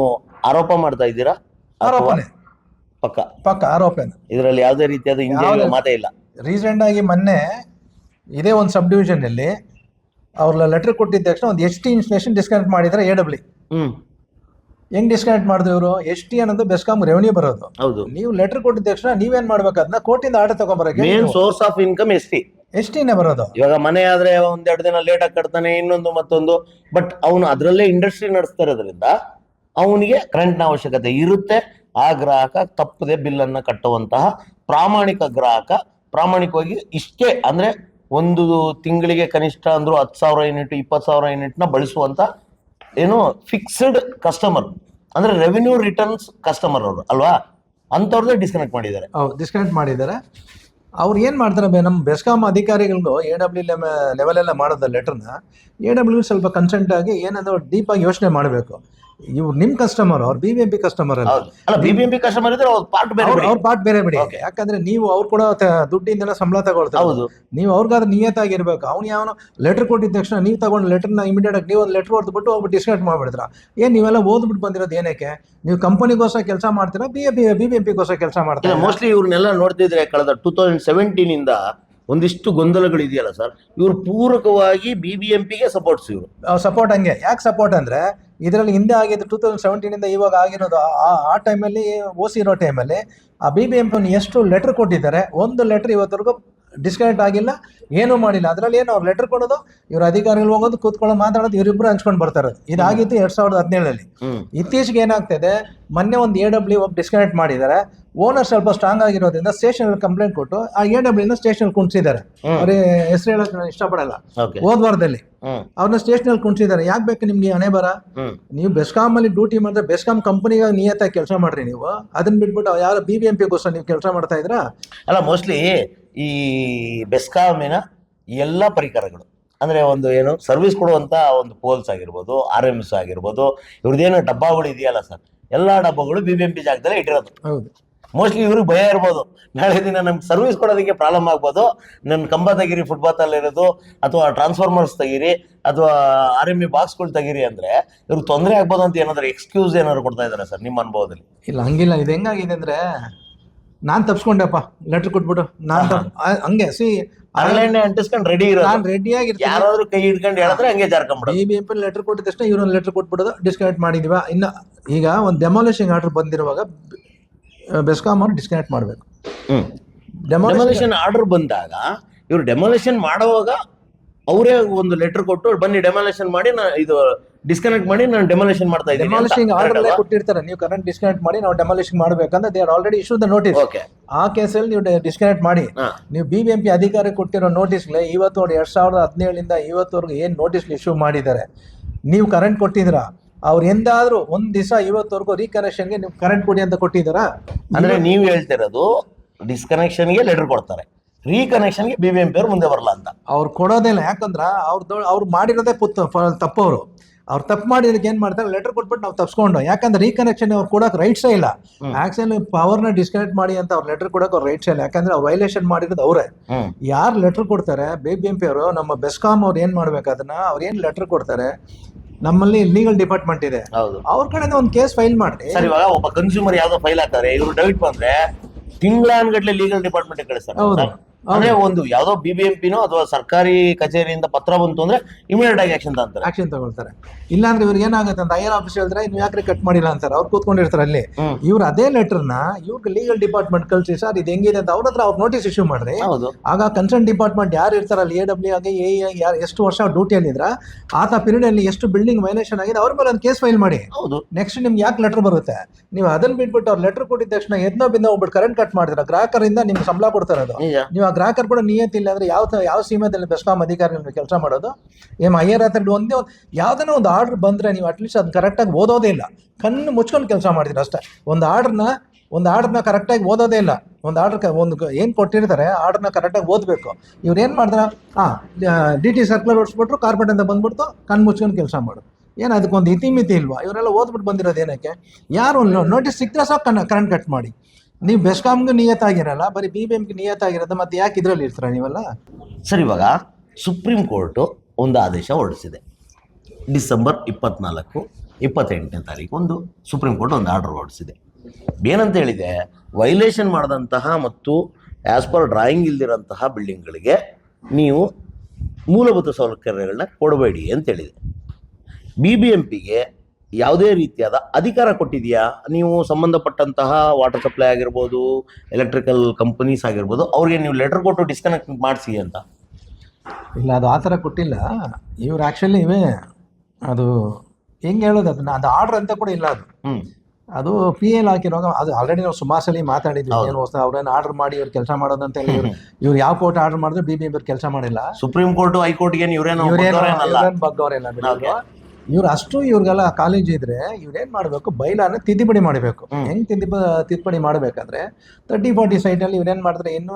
ಆರೋಪ ಮಾಡ್ತಾ ಇದ್ದೀರಾ? ಆರೋಪನೆ, ಪಕ್ಕ ಆರೋಪನೆ. ಇದರಲ್ಲಿ ಯಾವುದೇ ರೀತಿಯಾದ ಮಾತೇ ಇಲ್ಲ. ರೀಸೆಂಟ್ ಆಗಿ ಮೊನ್ನೆ ಇದೇ ಒಂದು ಸಬ್ ಡಿವಿಷನ್ ಅಲ್ಲಿ ಅವ್ರ ಲೆಟರ್ ಕೊಟ್ಟಿದ್ದ ತಕ್ಷಣ ಒಂದು ST ಇನ್ಸ್ಟಲೇಷನ್ ಡಿಸ್ಕನೆಕ್ಟ್ ಮಾಡಿದ್ರೆ AW. ಹೆಂಗ್ ಡಿಸ್ಕನೆಕ್ಟ್ ಮಾಡಿದ್ರು ಇವರು? ST ಅನ್ನೋದು ಬೆಸ್ಕಾಂ ರೆವೆನ್ಯೂ ಬರೋದು. ಹೌದು. ನೀವು ಲೆಟರ್ ಕೊಟ್ಟಿದ ತಕ್ಷಣ ನೀವೇನ್ ಮಾಡ್ಬೇಕು, ಅದನ್ನ ಕೋರ್ಟಿಂದ ಆರ್ಡರ್ ತಗೊಂಡ್ಬರಕ್ಕೆ. Main source of income ST ಬರೋದು. ಇವಾಗ ಮನೆ ಆದ್ರೆ 1-2 ದಿನ ಲೇಟ್ ಆಗಿ ಕಟ್ತಾನೆ, ಇನ್ನೊಂದು ಮತ್ತೊಂದು. ಬಟ್ ಅವನು ಅದರಲ್ಲೇ ಇಂಡಸ್ಟ್ರಿ ನಡೆಸ್ತಾ ಇರೋದ್ರಿಂದ ಅವನಿಗೆ ಕರೆಂಟ್ನ ಅವಶ್ಯಕತೆ ಇರುತ್ತೆ. ಆ ಗ್ರಾಹಕ ತಪ್ಪದೆ ಬಿಲ್ ಅನ್ನ ಕಟ್ಟುವಂತಹ ಪ್ರಾಮಾಣಿಕ ಗ್ರಾಹಕ ಪ್ರಾಮಾಣಿಕವಾಗಿ ಇಷ್ಟೇ ಅಂದ್ರೆ ಒಂದು ತಿಂಗಳಿಗೆ ಕನಿಷ್ಠ ಅಂದ್ರೂ 10,000 ಯೂನಿಟ್ 20,000 ಯೂನಿಟ್ನ ಬಳಸುವಂತ ಏನು ಫಿಕ್ಸ್ಡ್ ಕಸ್ಟಮರ್ ಅಂದ್ರೆ ರೆವಿನ್ಯೂ ರಿಟರ್ನ್ಸ್ ಕಸ್ಟಮರ್ ಅವರು ಅಲ್ವಾ, ಅಂತವ್ರದ್ದೇ ಡಿಸ್ಕನೆಕ್ಟ್ ಮಾಡಿದ್ದಾರೆ. ಅವ್ರು ಏನು ಮಾಡ್ತಾರೆ, ನಮ್ಮ ಬೆಸ್ಕಾಂ ಅಧಿಕಾರಿಗಳಿಗೂ AW ಲೆವೆಲ್ ಎಲ್ಲ ಮಾಡೋದ ಲೆಟರ್ನ AW ಸ್ವಲ್ಪ ಕನ್ಸೆಂಟ್ ಆಗಿ ಏನಂದ್ರೆ ಡೀಪಾಗಿ ಯೋಚನೆ ಮಾಡಬೇಕು. ಇವ್ರು ನಿಮ್ ಕಸ್ಟಮರ್, ಅವ್ರು BBMP ಕಸ್ಟಮರ್ ಅಲ್ಲ. ಹೌದು. ಅಲ್ಲ BBMP ಕಸ್ಟಮರ್ ಇದ್ರೆ ಅವ್ರ ಪಾರ್ಟ್ ಬೇರೆ ಬಿಡಿ. ಅವ್ರ ಪಾರ್ಟ್ ಬೇರೆ ಬಿಡಿ. Okay. ಯಾಕಂದ್ರೆ ನೀವು ಅವ್ರು ಕೂಡ ದುಡ್ಡಿಂದೆಲ್ಲ ಸಂಬಳ ತಗೊಳ್ತಾರೆ. ಹೌದು. ನೀವು ಅವ್ರಿಗಾದ್ರೆ ನಿಯತ್ತಾಗಿರ್ಬೇಕು. ಅವ್ನು ಯಾವನು ಲೆಟರ್ ಕೊಟ್ಟಿದ ತಕ್ಷಣ ನೀವು ತಗೊಂಡು ಲೆಟರ್ನ ಇಮಿಡಿಯೇಟ್ ಆಗಿ ನೀವು ಒಂದು ಲೆಟರ್ ಹೊಡೆದ್ಬಿಟ್ಟು ಹೋಗ್ಬಿಟ್ಟು ಡಿಸ್ಕೌಂಟ್ ಮಾಡ್ಬಿಡ್ತೀರ. ಏನ್ ನೀವೆಲ್ಲ ಓದ್ಬಿಟ್ಟು ಬಂದಿರೋದು ಏನಕ್ಕೆ? ನೀವು ಕಂಪನಿಗೋಸ್ಕರ ಕೆಲಸ ಮಾಡ್ತೀರಾ, BBMP-ಗೋಸ್ಕರ ಕೆಲಸ ಮಾಡ್ತೀರಾ? ಮೋಸ್ಟ್ಲಿ ಇವ್ರನ್ನೆಲ್ಲ ನೋಡ್ತಿದ್ರೆ ಕಳೆದ 2017 ಇಂದ ಒಂದಿಷ್ಟು ಗೊಂದಲಗಳು ಇದೆಯಲ್ಲ ಸರ್, ಇವ್ರು ಪೂರಕವಾಗಿ BBMP-ಗೆ ಸಪೋರ್ಟ್ಸ್. ಇವರು ಸಪೋರ್ಟ್ ಹಂಗೆ ಯಾಕೆ ಸಪೋರ್ಟ್ ಅಂದ್ರೆ ಇದರಲ್ಲಿ ಹಿಂದೆ ಆಗಿದ್ದು 2017 ಇಂದ ಇವಾಗ ಆಗಿರೋದು. ಆ ಟೈಮಲ್ಲಿ OC ಇರೋ ಟೈಮಲ್ಲಿ ಆ BBMP ಎಷ್ಟು ಲೆಟರ್ ಕೊಟ್ಟಿದ್ದಾರೆ, ಒಂದು ಲೆಟರ್ ಇವತ್ತರೆಗೂ ಡಿಸ್ಕನೆಕ್ಟ್ ಆಗಿಲ್ಲ, ಏನೂ ಮಾಡಿಲ್ಲ. ಅದರಲ್ಲಿ ಏನು ಅವ್ರು ಲೆಟರ್ ಕೊಡೋದು, ಇವ್ರ ಅಧಿಕಾರಿಗಳು ಹೋಗೋದು, ಕೂತ್ಕೊಳ್ಳೋದು, ಮಾತಾಡೋದು, ಇವರಿಬ್ಬರು ಹಂಚ್ಕೊಂಡು ಬರ್ತಾರೆ. ಇದಾಗಿತ್ತು 2017. ಇತ್ತೀಚೆಗೆ ಏನಾಗ್ತದೆ, ಮೊನ್ನೆ ಒಂದು AW ಒಬ್ಬ ಡಿಸ್ಕನೆಕ್ಟ್ ಮಾಡಿದ್ದಾರೆ. ಓನರ್ ಸ್ವಲ್ಪ ಸ್ಟ್ರಾಂಗ್ ಆಗಿರೋದ್ರಿಂದ ಸ್ಟೇಷನ್ ಕಂಪ್ಲೇಂಟ್ ಕೊಟ್ಟು ಆ AW ಸ್ಟೇಷನ್ ಕುಣಿಸಿದ್ದಾರೆ. ಅವ್ರಿಗೆ ಹೆಸರು ಹೇಳಕ್ ಇಷ್ಟಪಡಲ್ಲ. ಹೋದ ವಾರದಲ್ಲಿ ಅವ್ರನ್ನ ಸ್ಟೇಷನ್ ಕುಣಿಸಿದ್ದಾರೆ. ಯಾಕೆ ಬೇಕು ನಿಮ್ಗೆ ಹಣೆ ಬರ? ನೀವು ಬೆಸ್ಕಾಂ ಅಲ್ಲಿ ಡ್ಯೂಟಿ ಮಾಡಿದ್ರೆ ಬೆಸ್ಕಾಂ ಕಂಪನಿಗೆ ನಿಯತ್ತಾಗಿ ಕೆಲಸ ಮಾಡ್ರಿ. ನೀವು ಅದನ್ನ ಬಿಟ್ಬಿಟ್ಟು ಯಾರು BBMP-ಗೋಸ್ಕರ ನೀವು ಕೆಲಸ ಮಾಡ್ತಾ ಇದ್ರಾ? ಅಲ್ಲ, ಮೋಸ್ಟ್ಲಿ ಈ ಬೆಸ್ಕಾಮಿನ ಎಲ್ಲ ಪರಿಕರಗಳು ಅಂದ್ರೆ ಒಂದು ಏನು ಸರ್ವಿಸ್ ಕೊಡುವಂತ ಒಂದು ಪೋಲ್ಸ್ ಆಗಿರ್ಬೋದು, RMS ಆಗಿರ್ಬೋದು, ಇವ್ರದ್ದೇನು ಡಬ್ಬಗಳು ಇದೆಯಲ್ಲ ಸರ್, ಎಲ್ಲಾ ಡಬ್ಬಗಳು BBMP ಜಾಗದಲ್ಲೇ ಇಟ್ಟಿರೋದು. ಹೌದು. ಮೋಸ್ಟ್ಲಿ ಇವ್ರಿಗೆ ಭಯ ಇರ್ಬೋದು, ನಾಳೆ ದಿನ ನಮ್ಗೆ ಸರ್ವಿಸ್ ಕೊಡೋದಕ್ಕೆ ಪ್ರಾಬ್ಲಮ್ ಆಗ್ಬೋದು, ನನ್ನ ಕಂಬ ತೆಗೀರಿ, ಫುಟ್ಪಾತ್ ಅಲ್ಲಿ ಇರೋದು, ಅಥವಾ ಟ್ರಾನ್ಸ್ಫಾರ್ಮರ್ಸ್ ತೆಗೀರಿ, ಅಥವಾ RME ಬಾಕ್ಸ್ಗಳು ತೆಗೀರಿ ಅಂದ್ರೆ ಇವ್ರಿಗೆ ತೊಂದರೆ ಆಗ್ಬೋದು ಅಂತ ಏನಾದ್ರು ಎಕ್ಸ್ಕ್ಯೂಸ್ ಏನಾದ್ರು ಕೊಡ್ತಾ ಇದಾರೆ ಸರ್ ನಿಮ್ಮ ಅನುಭವದಲ್ಲಿ? ಇಲ್ಲ, ಹಂಗಿಲ್ಲ. ಇದು ಹೆಂಗಾಗಿದೆ ಅಂದ್ರೆ, ನಾನ್ ತಪ್ಸ್ಕೊಂಡೆಪ್ಪ ಲೆಟರ್ ಕೊಟ್ಬಿಟ್ಟು ಹಂಗೆ ಅಂಟಿಸ್ಕೊಂಡು ರೆಡಿ ಇರೋದು. ನಾನು ರೆಡಿ ಆಗಿರ್ತೀನಿ, ಯಾರಾದ್ರೂ ಕೈ ಹಿಡ್ಕೊಂಡು ಹೇಳಿದ್ರೆ ಹಂಗೆ ಜಾರ್ಕೊಂಡ್ಬಿಡೋದು. BBMP ಲೆಟರ್ ಕೊಟ್ಟಿದ ತಕ್ಷಣ ಇವ್ರೊಂದು ಲೆಟರ್ ಕೊಟ್ಬಿಡೋದು, ಡಿಸ್ಕನೆಕ್ಟ್ ಮಾಡಿದೀವ. ಇನ್ನು ಈಗ ಒಂದು ಡೆಮಾಲಿಷಿಂಗ್ ಆರ್ಡರ್ ಬಂದಿರುವಾಗ ಬೆಸ್ಕಾಂ ಅವ್ರು ಡಿಸ್ಕನೆಕ್ಟ್ ಮಾಡಬೇಕು. ಡೆಮಾಲಿಷನ್ ಆರ್ಡರ್ ಬಂದಾಗ ಇವ್ರು ಡೆಮಾಲಿಷನ್ ಮಾಡುವಾಗ ಅವರೇ ಒಂದು ಲೆಟರ್ ಕೊಟ್ಟು ಬನ್ನಿ ಡೆಮಾಲಿಷನ್ ಮಾಡಿ, ಇದು ಡಿಸ್ಕನೆಕ್ಟ್ ಮಾಡಿ, ನಾನು ಡೆಮಾಲಿಷನ್ ಮಾಡ್ತಾ ಇದ್ದೀನಿ. ಡೆಮಾಲಿಷಿಂಗ್ ಆರ್ಡರ್ ಕೊಟ್ಟಿರ್ತಾರೆ, ನೀವು ಕರೆಂಟ್ ಡಿಸ್ಕನೆಕ್ಟ್ ಮಾಡಿ ನಾವು ಡೆಮಾಲಿಷನ್ ಮಾಡ್ಬೇಕಂದ್ರೆ they are already issue the notice. ಆ ಕೇಸಲ್ಲಿ ನೀವು ಡಿಸ್ಕನೆಕ್ಟ್ ಮಾಡಿ. ನೀವು BBMP ಅಧಿಕಾರಿ ಕೊಟ್ಟಿರೋ ನೋಟಿಸ್ಗೆ ಇವತ್ತು 2017 ಇವತ್ತವರೆಗೂ ಏನ್ ನೋಟಿಸ್ ಇಶ್ಯೂ ಮಾಡಿದ್ದಾರೆ, ನೀವು ಕರೆಂಟ್ ಕೊಟ್ಟಿದ್ದೀರಾ? ಅವ್ರು ಎಂದಾದ್ರೂ ಒಂದ್ ದಿವಸ ಇವತ್ತವರೆಗೂ ರೀಕನೆಕ್ಷನ್ಗೆ ನೀವು ಕರೆಂಟ್ ಕೊಡಿ ಅಂತ ಕೊಟ್ಟಿದ್ದಾರಾ? ಅಂದ್ರೆ ನೀವು ಹೇಳ್ತಿರೋದು ಡಿಸ್ಕನೆಕ್ಷನ್ಗೆ ಲೆಟರ್ ಕೊಡ್ತಾರೆ, ರೀಕನೆಕ್ಷನ್ಗೆ BBMP ಅವ್ರು ಮುಂದೆ ಬರಲ್ಲ ಅಂತ. ಅವ್ರು ಕೊಡೋದಿಲ್ಲ. ಯಾಕಂದ್ರ ಅವ್ರು ಮಾಡಿರೋದೇ ತಪ್ಪವರು. ಅವ್ರು ತಪ್ಪು ಮಾಡಿದಕ್ಕೆ ಏನ್ ಮಾಡ್ತಾರೆ, ಲೆಟರ್ ಕೊಟ್ಬಿಟ್ಟು ನಾವು ತಪ್ಸ್ಕೊಂಡು. ಯಾಕಂದ್ರೆ ರೀಕನೆಕ್ಷನ್ ಅವ್ರು ಕೊಡಕ್ ರೈಟ್ಸೇ ಇಲ್ಲ. ಆಕ್ಚುಲಿ ಪವರ್ನ ಡಿಸ್ಕನೆಕ್ಟ್ ಮಾಡಿ ಅಂತ ಅವ್ರು ಲೆಟರ್ ಕೊಡಕ್ ಅವ್ರ ರೈಟ್ಸ್ ಇಲ್ಲ. ಯಾಕಂದ್ರೆ ಅವ್ರು ವೈಲೇಷನ್ ಮಾಡಿರೋದು ಅವರೇ. ಯಾರು ಲೆಟರ್ ಕೊಡ್ತಾರೆ, BBMP ಅವರು, ನಮ್ಮ ಬೆಸ್ಕಾಂ ಅವ್ರು ಏನ್ ಮಾಡ್ಬೇಕು ಅದನ್ನ, ಅವ್ರು ಏನ್ ಲೆಟರ್ ಕೊಡ್ತಾರೆ, ನಮ್ಮಲ್ಲಿ ಲೀಗಲ್ ಡಿಪಾರ್ಟ್ಮೆಂಟ್ ಇದೆ, ಅವ್ರ ಕಡೆಯಿಂದ ಒಂದು ಕೇಸ್ ಫೈಲ್ ಮಾಡಿ. ಸರ್, ಇವಾಗ ಒಬ್ಬ ಕನ್ಸ್ಯೂಮರ್ ಯಾವ್ದೋ ಫೈಲ್ ಹಾಕ್ತಾರೆ, ಇವ್ರು ಡೌಟ್ ಬಂದ್ರೆ ತಿಂಗಳಾನ್ಗಟ್ಲೆ ಲೀಗಲ್ ಡಿಪಾರ್ಟ್ಮೆಂಟ್ ಕಳಿಸ್ತಾರೆ. ಅಂದ್ರೆ ಒಂದು ಯಾವ್ದೋ BBMP-ನೋ ಅಥವಾ ಸರ್ಕಾರಿ ಕಚೇರಿಯಿಂದ ಪತ್ರ ಬಂತು ಅಂದ್ರೆ ಇಮಿಡಿಯೇಟ್ ಆಗಿ ಆಕ್ಷನ್ ತಗೊಳ್ತಾರೆ. ಇಲ್ಲಾಂದ್ರೆ ಇವ್ರಿಗೆ ಏನಾಗುತ್ತೆ ಅಂತ IR ಆಫೀಸ್ ಹೇಳಿದ್ರೆ ನೀವು ಯಾಕ್ರೆ ಕಟ್ ಮಾಡಿಲ್ಲ ಅಂತಾರೆ. ಅವ್ರು ಕೂತ್ಕೊಂಡಿರ್ತಾರೆ ಅಲ್ಲಿ. ಇವ್ರು ಅದೇ ಲೆಟರ್ನ ಇವ್ರಿಗೆ ಲೀಗಲ್ ಡಿಪಾರ್ಟ್ಮೆಂಟ್ ಕಳಿಸಿ, ಸರ್ ಇದು ಹೆಂಗಿದೆ ಅಂತ ಅವ್ರ ಹತ್ರ ಅವ್ರು ನೋಟಿಸ್ ಇಶ್ಯೂ ಮಾಡ್ರಿ. ಆಗ ಕನ್ಸರ್ನ್ ಡಿಪಾರ್ಟ್ಮೆಂಟ್ ಯಾರು ಇರ್ತಾರಲ್ಲ, AW ಆಗಿ AE ಯಾರು ಎಷ್ಟು ವರ್ಷ ಡ್ಯೂಟಿಯಲ್ಲಿ ಇದ್ರ ಆತ ಪೀರಿಯಡ್ ಅಲ್ಲಿ ಎಷ್ಟು ಬಿಲ್ಡಿಂಗ್ ವೈಲೇಷನ್ ಆಗಿದೆ ಅವ್ರ ಮೇಲೆ ಒಂದು ಕೇಸ್ ಫೈಲ್ ಮಾಡಿ. ನೆಕ್ಸ್ಟ್ ನಿಮ್ಗೆ ಯಾಕೆ ಲೆಟರ್ ಬರುತ್ತೆ? ನೀವು ಅದನ್ನ ಬಿಟ್ಬಿಟ್ಟು ಅವ್ರು ಲೆಟರ್ ಕೊಟ್ಟಿದ ತಕ್ಷಣ ಎದ್ನೋ ಬಿಂದ ಹೋಗ್ಬಿಟ್ಟು ಕರೆಂಟ್ ಕಟ್ ಮಾಡಿದ್ರೆ ಗ್ರಾಹಕರಿಂದ ನಿಮ್ಗೆ ಸಂಬಳ ಕೊಡ್ತಾರೆ. ಅದು ನೀವು ಆ ಗ್ರಾಹಕರು ಕೂಡ ನಿಯತ್ತಿಲ್ಲ ಅಂದ್ರೆ ಯಾವ ಸೀಮೆದಲ್ಲಿ ಬೆಸ್ಕಾಂ ಅಧಿಕಾರಿಗಳು ಕೆಲಸ ಮಾಡೋದು? IR ಹತ್ರ ಒಂದೇ ಯಾವ್ದನ್ನ ಒಂದು ಆರ್ಡರ್ ಬಂದ್ರೆ ನೀವು ಅಟ್ಲೀಸ್ಟ್ ಅದನ್ನ ಕರೆಕ್ಟಾಗಿ ಓದೋದೇ ಇಲ್ಲ, ಕಣ್ಣು ಮುಚ್ಕೊಂಡು ಕೆಲಸ ಮಾಡಿದ್ರೆ ಅಷ್ಟೇ. ಒಂದು ಆರ್ಡರ್ನ ಕರೆಕ್ಟಾಗಿ ಓದೋದೇ ಇಲ್ಲ. ಒಂದು ಏನು ಕೊಟ್ಟಿರ್ತಾರೆ ಆರ್ಡರ್ನ ಕರೆಕ್ಟಾಗಿ ಓದಬೇಕು. ಇವ್ರು ಏನು ಮಾಡಿದ್ರೆ DT ಸರ್ಕ್ಯುಲರ್ ಹೊಡ್ಸ್ಬಿಟ್ರು, ಕಾರ್ಪೊರೇಟ್ ಅಂತ ಬಂದ್ಬಿಡ್ತು, ಕಣ್ಣು ಮುಚ್ಕೊಂಡು ಕೆಲಸ ಮಾಡೋದು. ಏನು ಅದಕ್ಕೊಂದು ಇತಿಮಿತಿ ಇಲ್ವಾ? ಇವರೆಲ್ಲ ಓದ್ಬಿಟ್ಟು ಬಂದಿರೋದು ಏನಕ್ಕೆ? ಯಾರು ನೋಟಿಸ್ ಸಿಕ್ಕರೆ ಸಾಕು ಕರೆಂಟ್ ಕಟ್ ಮಾಡಿ. ನೀವು ಬೆಸ್ಕಾಂಗೂ ನಿಯತ್ತಾಗಿರಲ್ಲ, ಬರೀ BBMP ನಿಯತ್ತಾಗಿರೋದು, ಮತ್ತೆ ಯಾಕೆ ಇದರಲ್ಲಿ ಇರ್ತೀರ ನೀವೆಲ್ಲ? ಸರ್, ಇವಾಗ ಸುಪ್ರೀಂ ಕೋರ್ಟು ಒಂದು ಆದೇಶ ಹೊರಡಿಸಿದೆ. ಡಿಸೆಂಬರ್ 24, 28ನೇ ತಾರೀಕು ಒಂದು ಸುಪ್ರೀಂ ಕೋರ್ಟ್ ಒಂದು ಆರ್ಡರ್ ಹೊರಡಿಸಿದೆ. ಏನಂತ ಹೇಳಿದೆ, ವೈಲೇಷನ್ ಮಾಡಿದಂತಹ ಮತ್ತು ಆ್ಯಸ್ ಪರ್ ಡ್ರಾಯಿಂಗ್ ಇಲ್ದಿರೋಂತಹ ಬಿಲ್ಡಿಂಗ್ಗಳಿಗೆ ನೀವು ಮೂಲಭೂತ ಸೌಕರ್ಯಗಳನ್ನ ಕೊಡಬೇಡಿ ಅಂತೇಳಿದೆ. BBMP-ಗೆ ಯಾವುದೇ ರೀತಿಯಾದ ಅಧಿಕಾರ ಕೊಟ್ಟಿದೆಯಾ? ನೀವು ಸಂಬಂಧಪಟ್ಟಂತಹ ವಾಟರ್ ಸಪ್ಲೈ ಆಗಿರ್ಬೋದು, ಎಲೆಕ್ಟ್ರಿಕಲ್ ಕಂಪನೀಸ್ ಆಗಿರ್ಬೋದು, ಅವ್ರಿಗೆ ನೀವು ಲೆಟರ್ ಕೊಟ್ಟು ಡಿಸ್ಕನೆಕ್ಟ್ ಮಾಡಿಸಿ ಅಂತ? ಇಲ್ಲ, ಅದು ಆ ಥರ ಕೊಟ್ಟಿಲ್ಲ. ಇವ್ರು ಆ್ಯಕ್ಚುಲಿ ಅದು ಹೆಂಗೆ ಹೇಳೋದು, ಅದನ್ನ ಅದು ಆರ್ಡರ್ ಅಂತ ಕೂಡ ಇಲ್ಲ. ಅದು PL ಹಾಕಿರುವಾಗ ಅದು ಆಲ್ರೆಡಿ ನಾವು ಸುಮಾರು ಸಲ ಮಾತಾಡಿದ್ವಿ. ಏನು ಅವ್ರೇನು ಆರ್ಡರ್ ಮಾಡಿ ಇವ್ರು ಕೆಲಸ ಮಾಡೋದಂತ ಹೇಳಿ ಇವ್ರು ಯಾವ ಕೋರ್ಟ್ ಆರ್ಡರ್ ಮಾಡಿದ್ರೆ BBMP ಕೆಲಸ ಮಾಡಿಲ್ಲ. ಸುಪ್ರೀಂ ಕೋರ್ಟ್, ಹೈಕೋರ್ಟ್ಗೆ ಇವ್ರೇನು ಬಗ್ಗವರೆಲ್ಲ ಬಿಡೋದು. ಇವ್ರು ಅಷ್ಟು ಇವ್ರಿಗೆಲ್ಲ ಕಾಲೇಜ್ ಇದ್ರೆ ಇವ್ರೇನ್ ಮಾಡ್ಬೇಕು, ಬೈಲಾನ ತಿದ್ದುಪಡಿ ಮಾಡಬೇಕು. ಹೆಂಗ್ ತಿದ್ದುಪಡಿ ಮಾಡ್ಬೇಕಂದ್ರೆ 30-40 ಸೈಟಲ್ಲಿ ಇವ್ರೇನ್ ಮಾಡಿದ್ರೆ ಇನ್ನೂ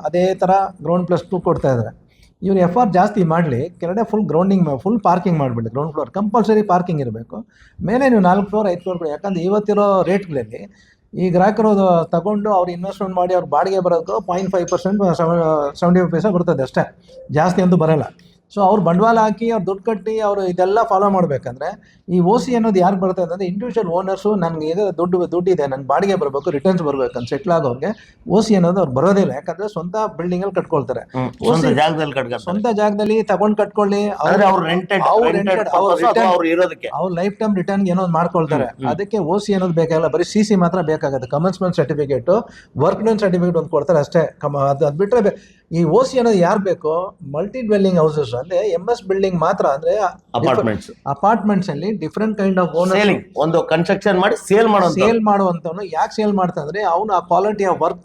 ಅದೇ ತರ ಗ್ರೌಂಡ್ +2 ಕೊಡ್ತಾ ಇದಾರೆ. ಇವ್ರು ಜಾಸ್ತಿ ಮಾಡಲಿ, ಕೆಳಗಡೆ ಫುಲ್ ಪಾರ್ಕಿಂಗ್ ಮಾಡಿಬಿಡಿ. ಗ್ರೌಂಡ್ ಫ್ಲೋರ್ ಕಂಪಲ್ಸರಿ ಪಾರ್ಕಿಂಗ್ ಇರಬೇಕು. ಮೇಲೆ ನೀವು 4 ಫ್ಲೋರ್ 5 ಫ್ಲೋರ್ ಕೊಡಿ. ಯಾಕಂದರೆ ಇವತ್ತಿರೋ ರೇಟ್ಗಳಲ್ಲಿ ಈ ಗ್ರಾಹಕರು ತಗೊಂಡು ಅವ್ರು ಇನ್ವೆಸ್ಟ್ಮೆಂಟ್ ಮಾಡಿ ಅವ್ರ ಬಾಡಿಗೆ ಬರೋದು 0.5% 75 ಬರ್ತದೆ ಅಷ್ಟೇ, ಜಾಸ್ತಿ ಅಂತೂ ಬರೋಲ್ಲ. ಸೊ ಅವ್ರು ಬಂಡವಾಳ ಹಾಕಿ ಅವ್ರು ದುಡ್ಡು ಕಟ್ಟಿ ಅವರು ಇದೆಲ್ಲ ಫಾಲೋ ಮಾಡಬೇಕಂದ್ರೆ ಈ OC ಅನ್ನೋದು ಯಾರು ಬರ್ತದೆ ಅಂದರೆ ಇಂಡಿವಿಜುವಲ್ ಓನರ್ಸು. ನನಗೆ ಇದೆ ದುಡ್ಡಿದೆ, ನನ್ನ ಬಾಡಿಗೆ ಬರಬೇಕು, ರಿಟರ್ನ್ಸ್ ಬರಬೇಕು ಅಂತ ಸೆಟ್ಲ್ ಆಗೋರಿಗೆ OC ಅನ್ನೋದು ಅವ್ರು ಬರೋದಿಲ್ಲ. ಯಾಕಂದರೆ ಸ್ವಂತ ಬಿಲ್ಡಿಂಗಲ್ಲಿ ಕಟ್ಕೊಳ್ತಾರೆ, ಸ್ವಂತ ಜಾಗದಲ್ಲಿ ತಗೊಂಡು ಕಟ್ಕೊಳ್ಳಿ, ಅವ್ರು ಲೈಫ್ ಟೈಮ್ ರಿಟರ್ನ್ ಏನೋ ಮಾಡ್ಕೊಳ್ತಾರೆ. ಅದಕ್ಕೆ OC ಅನ್ನೋದು ಬೇಕಾಗಲ್ಲ, ಬರೀ CC ಮಾತ್ರ ಬೇಕಾಗುತ್ತೆ. Commencement certificate, work done certificate ಒಂದು ಕೊಡ್ತಾರೆ ಅಷ್ಟೇ. ಅದು ಬಿಟ್ಟರೆ ಈ OC ಅನ್ನೋದು ಯಾರು ಬೇಕು, ಮಲ್ಟಿ ಡ್ವೆಲ್ಲಿಂಗ್ ಹೌಸಸ್ ಅಂದ್ರೆ MS ಬಿಲ್ಡಿಂಗ್ ಮಾತ್ರ, ಅಂದ್ರೆ ಅಪಾರ್ಟ್ಮೆಂಟ್ಸ್ ಅಲ್ಲಿ ಡಿಫ್ರೆಂಟ್ ಕೈಂಡ್ ಆಫ್ ಓನರ್ ಒಂದು ಕನ್ಸ್ಟ್ರಕ್ಷನ್ ಮಾಡಿ ಸೇಲ್ ಮಾಡುವಂತವನು. ಯಾಕೆ ಸೇಲ್ ಮಾಡ್ತಾ ಅಂದ್ರೆ ಅವನು ಆ ಕ್ವಾಲಿಟಿ ಆಫ್ ವರ್ಕ್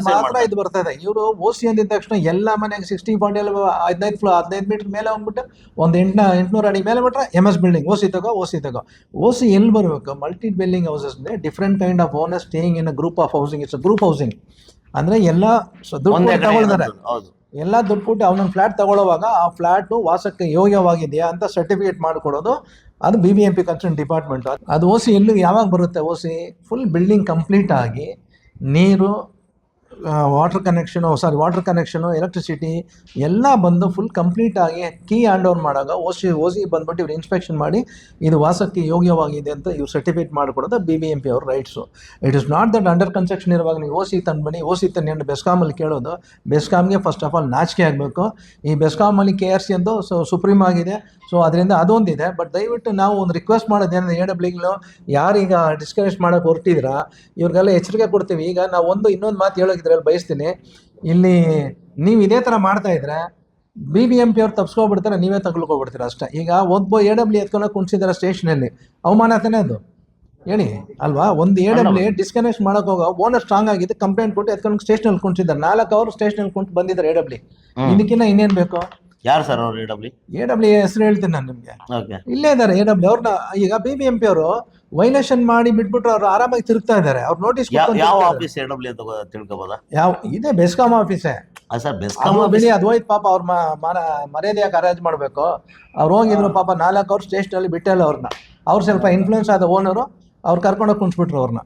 ಮಾತ್ರ ಇದು ಬರ್ತದೆ. ಇವರು OC ಅಂದಿದ ತಕ್ಷಣ ಎಲ್ಲ ಮನೆಗೆ 60-40 15 ಮೀಟರ್ ಮೇಲೆ ಹೋಗ್ಬಿಟ್ಟು ಒಂದು 800 ಅಡಿ ಮೇಲೆ ಬಿಟ್ರೆ MS ಬಿಲ್ಡಿಂಗ್ OC ತಗೋ. OC ಎಲ್ಲಿ ಬರಬೇಕು? ಮಲ್ಟಿ ಡ್ವೆಲ್ಲಿಂಗ್ ಹೌಸಸ್ ಅಂದ್ರೆ different kind of owner staying in group of housing. It's group housing ಅಂದ್ರೆ ಎಲ್ಲ ದುಡ್ಡು ತಗೊಳ್ತಾರೆ, ಎಲ್ಲ ದುಡ್ಡು ಕೊಟ್ಟು ಅವನೊಂದು ಫ್ಲಾಟ್ ತಗೊಳ್ಳುವಾಗ ಆ ಫ್ಲಾಟು ವಾಸಕ್ಕೆ ಯೋಗ್ಯವಾಗಿದೆಯಾ ಅಂತ ಸರ್ಟಿಫಿಕೇಟ್ ಮಾಡಿಕೊಡೋದು ಅದು BBMP ಕನ್ಸರ್ನ್ ಡಿಪಾರ್ಟ್ಮೆಂಟ್. ಅದು OC ಎಲ್ಲಿ ಯಾವಾಗ ಬರುತ್ತೆ? OC ಫುಲ್ ಬಿಲ್ಡಿಂಗ್ ಕಂಪ್ಲೀಟ್ ಆಗಿ ನೀರು, ವಾಟರ್ ಕನೆಕ್ಷನು, ಎಲೆಕ್ಟ್ರಿಸಿಟಿ ಎಲ್ಲ ಬಂದು ಫುಲ್ ಕಂಪ್ಲೀಟ್ ಆಗಿ ಕೀ ಹ್ಯಾಂಡ್ ಓವರ್ ಮಾಡಾಗ OC ಬಂದ್ಬಿಟ್ಟು ಇವ್ರು ಇನ್ಸ್ಪೆಕ್ಷನ್ ಮಾಡಿ ಇದು ವಾಸಕ್ಕೆ ಯೋಗ್ಯವಾಗಿದೆ ಅಂತ ಇವ್ರು ಸರ್ಟಿಫಿಕೇಟ್ ಮಾಡಿಕೊಡೋದು BBMP ಅವ್ರ rights. It is not that under construction ಇರುವಾಗ ನೀವು OC ತಂದು ಬನ್ನಿ, OC ತಂದು ಬೆಸ್ಕಾಮಲ್ಲಿ ಕೇಳೋದು. ಬೆಸ್ಕಾಮ್ಗೆ ಫಸ್ಟ್ ಆಫ್ ಆಲ್ ನಾಚಿಕೆ ಆಗಬೇಕು. ಈ ಬೆಸ್ಕಾಮಲ್ಲಿ KRC ಎಂದು ಸುಪ್ರೀಂ ಆಗಿದೆ, ಸೊ ಅದರಿಂದ ಅದೊಂದಿದೆ. ಬಟ್ ದಯವಿಟ್ಟು ನಾವು ಒಂದು ರಿಕ್ವೆಸ್ಟ್ ಮಾಡೋದೇನಂದ್ರೆ AWಗಳು ಯಾರೀಗ ಡಿಸ್ಕರೇಜ್ ಮಾಡೋಕೆ ಹೊರಟಿದ್ದೀರಾ ಇವ್ರಿಗೆಲ್ಲ ಎಚ್ಚರಿಕೆ ಕೊಡ್ತೀವಿ. ಈಗ ನಾವು ಇನ್ನೊಂದು ಮಾತು ಹೇಳೋಗಿದ್ರಲ್ಲಿ ಬಯಸ್ತೀನಿ, ಇಲ್ಲಿ ನೀವು ಇದೇ ಥರ ಮಾಡ್ತಾ ಇದ್ರೆ BBMP ಅವ್ರು ತಪ್ಸ್ಕೊಬಿಡ್ತಾರೆ, ನೀವೇ ತಗೊಳ್ಕೊಬಿಡ್ತೀರ ಅಷ್ಟೇ. ಈಗ AW ಎತ್ಕೊಂಡು ಕುಣಿಸಿದಾರೆ ಸ್ಟೇಷನಲ್ಲಿ, ಅವಮಾನ ತಾನೇ ಅದು, ಹೇಳಿ ಅಲ್ವಾ? ಒಂದು AW ಡಿಸ್ಕನೆಕ್ಟ್ ಮಾಡೋಕೆ ಹೋಗೋ ಓನರ್ ಸ್ಟ್ರಾಂಗ್ ಆಗಿದೆ, ಕಂಪ್ಲೇಂಟ್ ಕೊಟ್ಟು ಎತ್ಕೊಂಡು ಸ್ಟೇಷನಲ್ಲಿ ಕುಣಿಸಿದ್ದಾರೆ. 4 ಅವರು ಸ್ಟೇಷನಲ್ಲಿ ಕುಂಟು ಬಂದಿದ್ದಾರೆ AW. ಇದಕ್ಕಿಂತ ಇನ್ನೇನು ಬೇಕು? ಯಾರು ಸರ್ ಅವರು? AW ಹೆಸರು ಹೇಳ್ತೀನಿ ನಾನು ನಿಮ್ಗೆ. ಇಲ್ಲೇ ಇದ್ದಾರೆ AW ಅವ್ರನ್ನ. ಈಗ BBMP ಅವರು ವೈಲೇಷನ್ ಮಾಡಿ ಬಿಟ್ಬಿಟ್ರು, ಅವ್ರು ಆರಾಮಾಗಿ ತಿರುಗ್ತಾ ಇದ್ದಾರೆ. ಅವ್ರು ನೋಟಿಸ್ ಯಾವ ಆಫೀಸ್ AW ಅಂತ ತಿಳ್ಕೊಬೋದಾ? ಇದೆ ಬೆಸ್ಕಾಂ ಆಫೀಸೇ ಬಿಡಿ. ಅದು ಹೋಯ್ತು ಪಾಪ, ಅವ್ರ ಮರ್ಯಾದೆ ಯಾಕೆ ಅರೇಂಜ್ ಮಾಡಬೇಕು? ಅವ್ರು ಹೋಗಿದ್ರು ಪಾಪ, 4 ಅವ್ರು ಸ್ಟೇಷನಲ್ಲಿ ಬಿಟ್ಟಲ್ಲ ಅವ್ರನ್ನ. ಅವ್ರು ಸ್ವಲ್ಪ ಇನ್ಫ್ಲೂಯೆನ್ಸ್ ಆದ ಓನರು, ಅವ್ರು ಕರ್ಕೊಂಡೋಗಿ ಕುಣಿಸ್ಬಿಟ್ರು ಅವ್ರನ್ನ.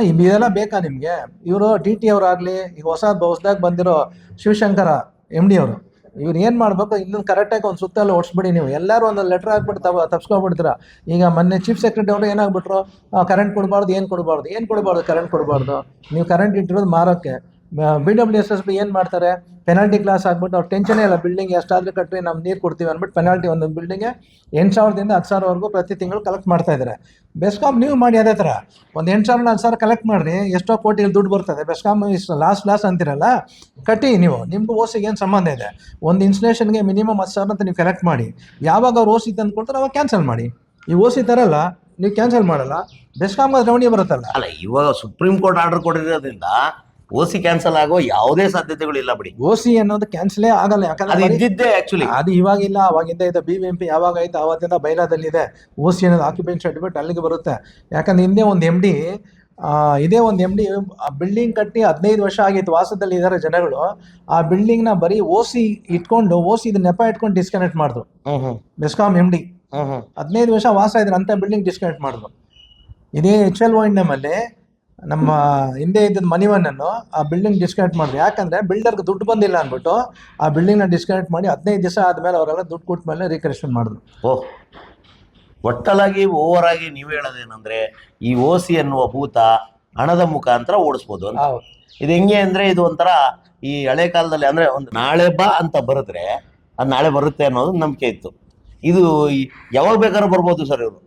ಇದೆಲ್ಲ ಬೇಕಾ ನಿಮಗೆ? ಇವರು DT ಅವರಾಗಲಿ, ಈಗ ಹೊಸದಾಗಿ ಬಂದಿರೋ ಶಿವಶಂಕರ MD ಅವರು, ಇವ್ರು ಏನು ಮಾಡಬೇಕು, ಇನ್ನೊಂದು ಕರೆಕ್ಟಾಗಿ ಒಂದು ಸುತ್ತಲ್ಲಿ ಓಡಿಸ್ಬಿಡಿ. ನೀವು ಎಲ್ಲರೂ ಒಂದು ಲೆಟರ್ ಹಾಕ್ಬಿಟ್ಟು ತಪ್ಸ್ಕೊಬಿಡ್ತೀರ. ಈಗ ಮೊನ್ನೆ ಚೀಫ್ ಸೆಕ್ರೆಟರಿ ಅವರು ಏನಾಗ್ಬಿಟ್ರು, ಕರೆಂಟ್ ಕೊಡಬಾರ್ದು, ಏನು ಕೊಡಬಾರ್ದು, ಕರೆಂಟ್ ಕೊಡಬಾರ್ದು. ನೀವು ಕರೆಂಟ್ ಇಟ್ಟಿರೋದು ಮಾರೋಕ್ಕೆ. BWSSB ಏನು ಮಾಡ್ತಾರೆ, ಪೆನಾಲ್ಟಿ ಕ್ಲಾಸ್ ಆಗ್ಬಿಟ್ಟು ಅವ್ರು ಟೆನ್ಷನೇ ಇಲ್ಲ, ಬಿಲ್ಡಿಂಗ್ ಎಷ್ಟಾದರೂ ಕಟ್ಟಿ ನಾವು ನೀರು ಕೊಡ್ತೀವಿ ಅಂದ್ಬಿಟ್ಟು ಪೆನಾಲ್ಟಿ ಒಂದೊಂದು ಬಿಲ್ಡಿಂಗ್ಗೆ 8,000ದಿಂದ 10,000ವರೆಗೂ ಪ್ರತಿ ತಿಂಗಳು ಕಲೆಕ್ಟ್ ಮಾಡ್ತಾ ಇದ್ದಾರೆ. ಬೆಸ್ಕಾಂ ನೀವು ಮಾಡಿ ಅದೇ ಥರ ಒಂದು 8,000 10,000 ಕಲೆಕ್ಟ್ ಮಾಡಿರಿ, ಎಷ್ಟೋ ಕೋಟಿಯಲ್ಲಿ ದುಡ್ಡು ಬರ್ತದೆ. ಬೆಸ್ಕಾಂ ಲಾಸ್ ಅಂತಿರಲ್ಲ, ಕಟ್ಟಿ ನೀವು. ನಿಮಗೂ OCಗೆ ಏನು ಸಂಬಂಧ ಇದೆ? ಒಂದು ಇನ್ಸ್ಟಲೇಷನ್ಗೆ ಮಿನಿಮಮ್ 10,000 ಅಂತ ನೀವು ಕಲೆಕ್ಟ್ ಮಾಡಿ. ಯಾವಾಗ ಅವ್ರು OC ತಂದು ಕೊಡ್ತಾರೆ ಅವಾಗ ಕ್ಯಾನ್ಸಲ್ ಮಾಡಿ. ಈ OC ತರಲ್ಲ, ನೀವು ಕ್ಯಾನ್ಸಲ್ ಮಾಡಲ್ಲ, ಬೆಸ್ಕಾಂಗೆ ರೆವೆನ್ಯೂ ಬರುತ್ತಲ್ಲ. ಅಲ್ಲ, ಇವಾಗ ಸುಪ್ರೀಂ ಕೋರ್ಟ್ ಆರ್ಡರ್ ಕೊಟ್ಟಿರೋದ್ರಿಂದ OC ಕ್ಯಾನ್ಸಲ್ ಆಗೋ ಯಾವುದೇ ಸಾಧ್ಯತೆಗಳು ಇಲ್ಲ ಬಿಡಿ. OC ಅನ್ನೋದು ಕ್ಯಾನ್ಸಲೇ ಆಗಲ್ಲ, ಯಾಕಂದ್ರೆ ಆಕ್ಚುಲಿ ಅದು ಇವಾಗಿಲ್ಲ, ಅವಾಗಿಂದ ಇದೆ. BBMP ಯಾವಾಗ ಆಯ್ತು ಆವತ್ತಿಂದ ಬೈಲಾದಲ್ಲಿದೆ OC ಅನ್ನೋದು ಆಕ್ಯುಪೆನ್ಸಿ ಸರ್ಟಿಫಿಕೇಟ್ ಅಲ್ಲಿಗೆ ಬರುತ್ತೆ. ಯಾಕಂದ್ರೆ ಹಿಂದೆ ಒಂದು MD ಬಿಲ್ಡಿಂಗ್ ಕಟ್ಟಿ 15 ವರ್ಷ ಆಗಿತ್ತು, ವಾಸದಲ್ಲಿ ಇದ್ದಾರೆ ಜನಗಳು. ಆ ಬಿಲ್ಡಿಂಗ್ನ ಬರೀ OC ಇಟ್ಕೊಂಡು OC ನೆಪ ಇಟ್ಕೊಂಡು ಡಿಸ್ಕನೆಕ್ಟ್ ಮಾಡಿದ್ರು. ಬೆಸ್ಕಾಂ MD 15 ವರ್ಷ ವಾಸ ಇದ್ರೆ ಅಂತ ಬಿಲ್ಡಿಂಗ್ ಡಿಸ್ಕನೆಕ್ಟ್ ಮಾಡಿದ್ರು. ಇದೇ HLO ಅಲ್ಲಿ ನಮ್ಮ ಹಿಂದೆ ಇದ್ದ ಮನಿವನ್ನನ್ನು ಆ ಬಿಲ್ಡಿಂಗ್ ಡಿಸ್ಕನೆಕ್ಟ್ ಮಾಡಿದ್ರು. ಯಾಕಂದ್ರೆ ಬಿಲ್ಡರ್ಗೆ ದುಡ್ಡು ಬಂದಿಲ್ಲ ಅಂದ್ಬಿಟ್ಟು ಆ ಬಿಲ್ಡಿಂಗ್ನ ಡಿಸ್ಕನೆಕ್ಟ್ ಮಾಡಿ 15 ದಿವಸ ಆದಮೇಲೆ ಅವರೆಲ್ಲ ದುಡ್ಡು ಕೊಟ್ಟ ಮೇಲೆ ರೀಕರೆಕ್ಷನ್ ಮಾಡಿದ್ರು. ಒಟ್ಟಲಾಗಿ ಓವರ್ ಆಗಿ ನೀವು ಹೇಳೋದೇನಂದ್ರೆ ಈ OC ಅನ್ನುವ ಭೂತ ಹಣದ ಮುಖಾಂತರ ಓಡಿಸ್ಬೋದು ಅಂತ. ಇದು ಹೆಂಗೆ ಅಂದ್ರೆ, ಇದು ಒಂಥರ ಈ ಹಳೆ ಕಾಲದಲ್ಲಿ ಅಂದ್ರೆ ಒಂದು ನಾಳೆ ಬಾ ಅಂತ ಬರೆದ್ರೆ ಅದು ನಾಳೆ ಬರುತ್ತೆ ಅನ್ನೋದು ನಂಬಿಕೆ ಇತ್ತು. ಇದು ಯಾವಾಗ ಬೇಕಾದ್ರೂ ಬರ್ಬೋದು ಸರ್. ಇವರು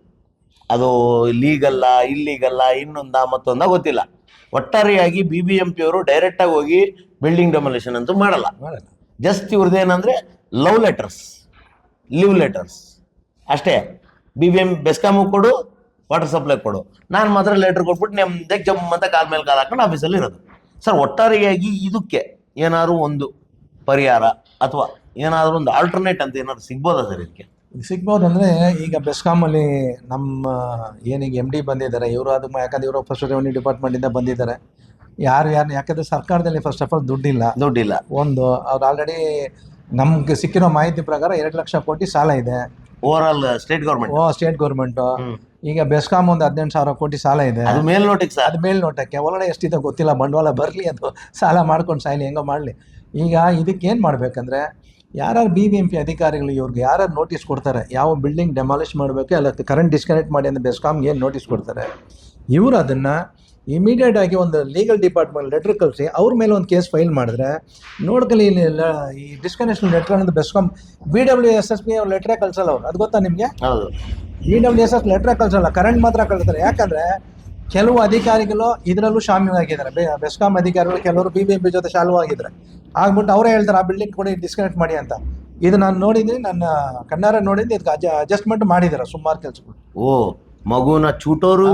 ಅದು ಲೀಗಲ್ಲ, ಇಲ್ಲೀಗಲ್ಲ, ಇನ್ನೊಂದ ಮತ್ತೊಂದ ಗೊತ್ತಿಲ್ಲ. ಒಟ್ಟಾರೆಯಾಗಿ BBMP ಅವರು ಡೈರೆಕ್ಟ್ ಆಗಿ ಹೋಗಿ ಬಿಲ್ಡಿಂಗ್ ಡೆಮೊಲಿಷನ್ ಅಂತೂ ಮಾಡಲ್ಲ. ಜಸ್ಟ್ ಇವ್ರದ್ದೇನಂದ್ರೆ ಲವ್ ಲೆಟರ್ಸ್ ಅಷ್ಟೇ. ಬೆಸ್ಕಾಮ್ ಕೊಡು, ವಾಟರ್ ಸಪ್ಲೈ ಕೊಡು, ನಾನು ಮಾತ್ರ ಲೆಟರ್ ಕೊಟ್ಬಿಟ್ಟು ನೆಮ್ಮದಿ ಜಮ್ ಅಂತ ಕಾಲ ಮೇಲೆ ಕಾಲ ಹಾಕೊಂಡು ಆಫೀಸಲ್ಲಿ ಇರೋದು. ಸರ್, ಒಟ್ಟಾರೆಯಾಗಿ ಇದಕ್ಕೆ ಏನಾದ್ರು ಒಂದು ಪರಿಹಾರ ಅಥವಾ ಏನಾದ್ರು ಒಂದು ಆಲ್ಟರ್ನೇಟ್ ಅಂತ ಏನಾದ್ರು ಸಿಗ್ಬೋದಾ ಸರ್? ಇದಕ್ಕೆ ಸಿಗ್ಬೋದು ಅಂದರೆ, ಈಗ ಬೆಸ್ಕಾಮಲ್ಲಿ ನಮ್ಮ ಏನೀಗ MD ಬಂದಿದ್ದಾರೆ ಇವರು, ಅದು ಯಾಕಂದ್ರೆ ಇವರು ಫಸ್ಟ್ ರೆವೆನ್ಯೂ ಡಿಪಾರ್ಟ್ಮೆಂಟಿಂದ ಬಂದಿದ್ದಾರೆ. ಯಾರು ಯಾಕಂದ್ರೆ ಸರ್ಕಾರದಲ್ಲಿ ಫಸ್ಟ್ ಆಫ್ ಆಲ್ ದುಡ್ಡಿಲ್ಲ. ದುಡ್ಡಿಲ್ಲ. ಒಂದು ಅವ್ರು ಆಲ್ರೆಡಿ ನಮ್ಗೆ ಸಿಕ್ಕಿರೋ ಮಾಹಿತಿ ಪ್ರಕಾರ 2 ಲಕ್ಷ ಕೋಟಿ ಸಾಲ ಇದೆ over all state government. State government. ಈಗ ಬೆಸ್ಕಾಂ ಒಂದು 18,000 ಕೋಟಿ ಸಾಲ ಇದೆ. ಅದು ಮೇಲ್ನೋಟಕ್ಕೆ ಸರ್, ಅದು ಮೇಲ್ನೋಟಕ್ಕೆ, ಒಳಗಡೆ ಎಷ್ಟಿದೆ ಗೊತ್ತಿಲ್ಲ. ಬಂಡವಾಳ ಬರಲಿ, ಅದು ಸಾಲ ಮಾಡ್ಕೊಂಡು ಸಾಯ್ಲಿ, ಹೆಂಗೋ ಮಾಡಲಿ. ಈಗ ಇದಕ್ಕೆ ಏನು ಮಾಡ್ಬೇಕಂದ್ರೆ ಯಾರು BBMP ಅಧಿಕಾರಿಗಳು ಇವ್ರಿಗೆ ಯಾರು ನೋಟಿಸ್ ಕೊಡ್ತಾರೆ, ಯಾವ ಬಿಲ್ಡಿಂಗ್ ಡೆಮಾಲಿಷ್ ಮಾಡಬೇಕು, ಅಲ್ಲ ಕರೆಂಟ್ ಡಿಸ್ಕನೆಕ್ಟ್ ಮಾಡಿ ಅಂತ ಬೆಸ್ಕಾಮ್ಗೆ ಏನು ನೋಟಿಸ್ ಕೊಡ್ತಾರೆ, ಇವರು ಅದನ್ನು ಇಮಿಡಿಯೇಟ್ ಆಗಿ ಒಂದು ಲೀಗಲ್ ಡಿಪಾರ್ಟ್ಮೆಂಟ್ ಲೆಟ್ರ್ ಕಳಿಸಿ ಅವ್ರ ಮೇಲೆ ಒಂದು ಕೇಸ್ ಫೈಲ್ ಮಾಡಿದ್ರೆ ನೋಡ್ಕೊಳ್ಳಿ. ಈ ಡಿಸ್ಕನೆಕ್ಷನ್ ಲೆಟ್ರ್ ಅನ್ನೋದು ಬೆಸ್ಕಾಮ್ BWSSB ಅವ್ರು ಲೆಟ್ರೇ ಕಳ್ಸಲ್ಲ ಅವ್ರು. ಅದು ಗೊತ್ತಾ ನಿಮಗೆ? ಹೌದು. BWSS ಲೆಟ್ರೇ ಕಳ್ಸಲ್ಲ, ಕರೆಂಟ್ ಮಾತ್ರ ಕಳ್ತಾರೆ. ಯಾಕಂದರೆ ಕೆಲವು ಅಧಿಕಾರಿಗಳು ಇದರಲ್ಲೂ ಶಾಮೀಲಾಗಿದ್ದಾರೆ. ಬೆಸ್ಕಾಂ ಅಧಿಕಾರಿಗಳು ಕೆಲವರು BBMP ಜೊತೆ ಶಾಲುವಾಗಿದ್ದಾರೆ. ಆಗ್ಬಿಟ್ಟು ಅವರೇ ಹೇಳ್ತಾರೆ ಆ ಬಿಲ್ಡಿಂಗ್ ಕೊಡಿ, ಡಿಸ್ಕನೆಕ್ಟ್ ಮಾಡಿ ಅಂತ. ಇದು ನಾನು ನೋಡಿದ್ದೀನಿ, ನನ್ನ ಕಣ್ಣಾರೆ ನೋಡಿದ್ದೀನಿ. ಇದಕ್ಕೆ ಅಡ್ಜಸ್ಟ್ಮೆಂಟ್ ಮಾಡಿದ್ದಾರೆ ಸುಮಾರು ಕೆಲಸಗಳು. ಓ, ಮಗುನ ಚೂಟೋರು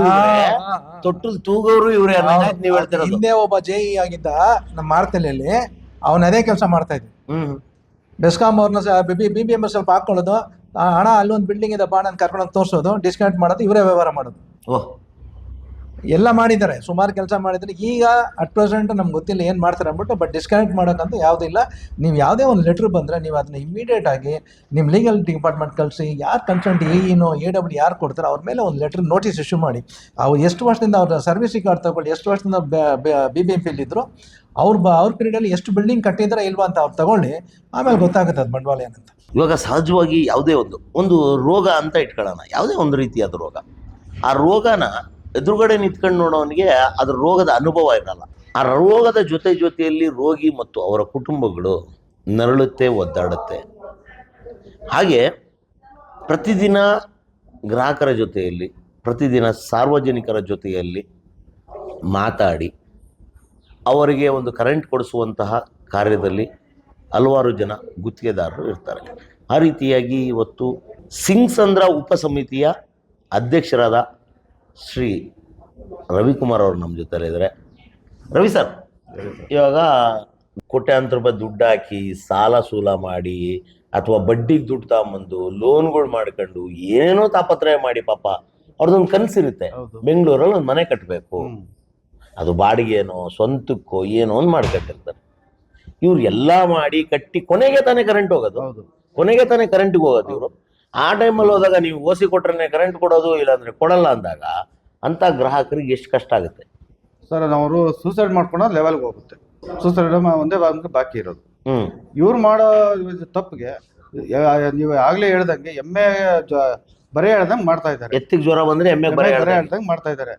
ತೊಟ್ಟಲ್ ತೂಗೋರು ಇವ್ರೆ. ನೀವು ಹೇಳ್ತಿರೋದು ಹಿಂದೆ ಒಬ್ಬ JE ಆಗಿದ್ದ ನಮ್ಮ ಮಾರ್ತಳ್ಳಿಯಲ್ಲಿ, ಅವನ ಅದೇ ಕೆಲಸ ಮಾಡ್ತಾ ಇದ್ವಿ. ಬೆಸ್ಕಾಂ ಅವ್ರನ್ನ BBMP ಸ್ವಲ್ಪ ಹಾಕೊಳ್ಳೋದು, ಹಣ ಅಲ್ಲೊಂದು ಬಿಲ್ಡಿಂಗ್ ಇದೆ ಬಾ, ನಾನು ಕರ್ಕೊಂಡು ತೋರಿಸೋದು, ಡಿಸ್ಕನೆಕ್ಟ್ ಮಾಡೋದು, ಇವರೇ ವ್ಯವಹಾರ ಮಾಡೋದು. ಓಹ್, ಎಲ್ಲ ಮಾಡಿದ್ದಾರೆ, ಸುಮಾರು ಕೆಲಸ ಮಾಡಿದ್ದಾರೆ. ಈಗ ಅಟ್ ಪ್ರೆಸೆಂಟ್ ನಮ್ಗೆ ಗೊತ್ತಿಲ್ಲ ಏನು ಮಾಡ್ತಾರೆ ಅಂದ್ಬಿಟ್ಟು. ಬಟ್ ಡಿಸ್ಕನೆಕ್ಟ್ ಮಾಡೋಕ್ಕಂತೂ ಯಾವುದೂ ಇಲ್ಲ. ನೀವು ಯಾವುದೇ ಒಂದು ಲೆಟ್ರ್ ಬಂದರೆ ನೀವು ಅದನ್ನ ಇಮಿಡಿಯೇಟ್ ಆಗಿ ನಿಮ್ಮ ಲೀಗಲ್ ಡಿಪಾರ್ಟ್ಮೆಂಟ್ ಕಳಿಸಿ, ಯಾರು ಕನ್ಸಲ್ಟ್ EEನೋ AW ಯಾರು ಕೊಡ್ತಾರೆ ಅವ್ರ ಮೇಲೆ ಒಂದು ಲೆಟ್ರ್ ನೋಟಿಸ್ ಇಶ್ಯೂ ಮಾಡಿ. ಅವ್ರು ಎಷ್ಟು ವರ್ಷದಿಂದ ಅವ್ರ ಸರ್ವಿಸಿಂಗ್ ಕಾರ್ಡ್ ತಗೊಳ್ಳಿ, ಎಷ್ಟು ವರ್ಷದಿಂದ BBMPಲಿ ಇದ್ರು, ಅವ್ರ ಪೀರಿಯಡಲ್ಲಿ ಎಷ್ಟು ಬಿಲ್ಡಿಂಗ್ ಕಟ್ಟಿದ್ರೆ ಇಲ್ವಾ ಅಂತ ಅವ್ರು ತಗೊಳ್ಳಿ. ಆಮೇಲೆ ಗೊತ್ತಾಗುತ್ತೆ ಅದು ಬಂಡವಾಳ ಏನಂತ. ಇವಾಗ ಸಹಜವಾಗಿ ಯಾವುದೇ ಒಂದು ರೋಗ ಅಂತ ಇಟ್ಕೊಳ್ಳೋಣ, ಯಾವುದೇ ಒಂದು ರೀತಿಯಾದ ರೋಗ, ಆ ರೋಗನ ಎದುರುಗಡೆ ನಿಂತ್ಕೊಂಡು ನೋಡೋನಿಗೆ ಅದ್ರ ರೋಗದ ಅನುಭವ ಇರಲ್ಲ. ಆ ರೋಗದ ಜೊತೆಯಲ್ಲಿ ರೋಗಿ ಮತ್ತು ಅವರ ಕುಟುಂಬಗಳು ನರಳುತ್ತೆ, ಒದ್ದಾಡುತ್ತೆ. ಹಾಗೆ ಪ್ರತಿದಿನ ಗ್ರಾಹಕರ ಜೊತೆಯಲ್ಲಿ, ಪ್ರತಿದಿನ ಸಾರ್ವಜನಿಕರ ಜೊತೆಯಲ್ಲಿ ಮಾತಾಡಿ ಅವರಿಗೆ ಒಂದು ಕರೆಂಟ್ ಕೊಡಿಸುವಂತಹ ಕಾರ್ಯದಲ್ಲಿ ಹಲವಾರು ಜನ ಗುತ್ತಿಗೆದಾರರು ಇರ್ತಾರೆ. ಆ ರೀತಿಯಾಗಿ ಇವತ್ತು ಸಿಂಗ್ಸಂದ್ರ ಉಪಸಮಿತಿಯ ಅಧ್ಯಕ್ಷರಾದ ಶ್ರೀ ರವಿಕುಮಾರ್ ಅವರು ನಮ್ಮ ಜೊತೆಲಿದ್ದಾರೆ. ರವಿ ಸರ್, ಇವಾಗ ಕೋಟ್ಯಾಂತರ ರೂಪಾಯಿ ದುಡ್ಡು ಹಾಕಿ ಸಾಲ ಸೂಲ ಮಾಡಿ ಅಥವಾ ಬಡ್ಡಿಗೆ ದುಡ್ಡು ತಗೊಂಬಂದು ಲೋನ್ಗಳು ಮಾಡ್ಕೊಂಡು ಏನೇನೋ ತಾಪತ್ರಯ ಮಾಡಿ ಪಾಪ ಅವ್ರದ್ದೊಂದು ಕನಸಿರುತ್ತೆ, ಬೆಂಗಳೂರಲ್ಲಿ ಒಂದು ಮನೆ ಕಟ್ಟಬೇಕು, ಅದು ಬಾಡಿಗೆನೋ ಸ್ವಂತಕ್ಕೋ ಏನೋ ಒಂದು ಮಾಡ್ಕೊಂಡಿರ್ತಾರೆ. ಇವ್ರು ಎಲ್ಲ ಮಾಡಿ ಕಟ್ಟಿ ಕೊನೆಗೆ ತಾನೇ ಕರೆಂಟ್ ಹೋಗೋದು, ಕೊನೆಗೆ ತಾನೇ ಕರೆಂಟ್ಗೆ ಹೋಗೋದು. ಇವರು ಆ ಟೈಮಲ್ಲಿ ಹೋದಾಗ ನೀವು ಓಸಿ ಕೊಟ್ರೆ ಕರೆಂಟ್ ಕೊಡೋದು, ಇಲ್ಲಾಂದ್ರೆ ಕೊಡಲ್ಲ ಅಂದಾಗ ಅಂತ ಗ್ರಾಹಕರಿಗೆ ಎಷ್ಟು ಕಷ್ಟ ಆಗುತ್ತೆ ಸರ್. ಅವರು ಸೂಸೈಡ್ ಮಾಡ್ಕೊಳೋ ಲೆವೆಲ್ಗೆ ಹೋಗುತ್ತೆ. ಸೂಸೈಡ್ ಒಂದೇ ಬಾಕಿ ಇರೋದು. ಇವ್ರು ಮಾಡೋ ತಪ್ಪಿಗೆ ನೀವು ಆಗ್ಲೇ ಹೇಳ್ದಂಗೆ ಎಮ್ಮೆ ಬರೇ ಹೇಳ್ದಂಗೆ ಮಾಡ್ತಾ ಇದ್ದಾರೆ. ಎತ್ತಿಗೆ ಜ್ವರ ಬಂದ್ರೆ ಎಮ್ಮೆ ಬರೇ ಹೇಳ್ದಂಗೆ ಮಾಡ್ತಾ ಇದ್ದಾರೆ.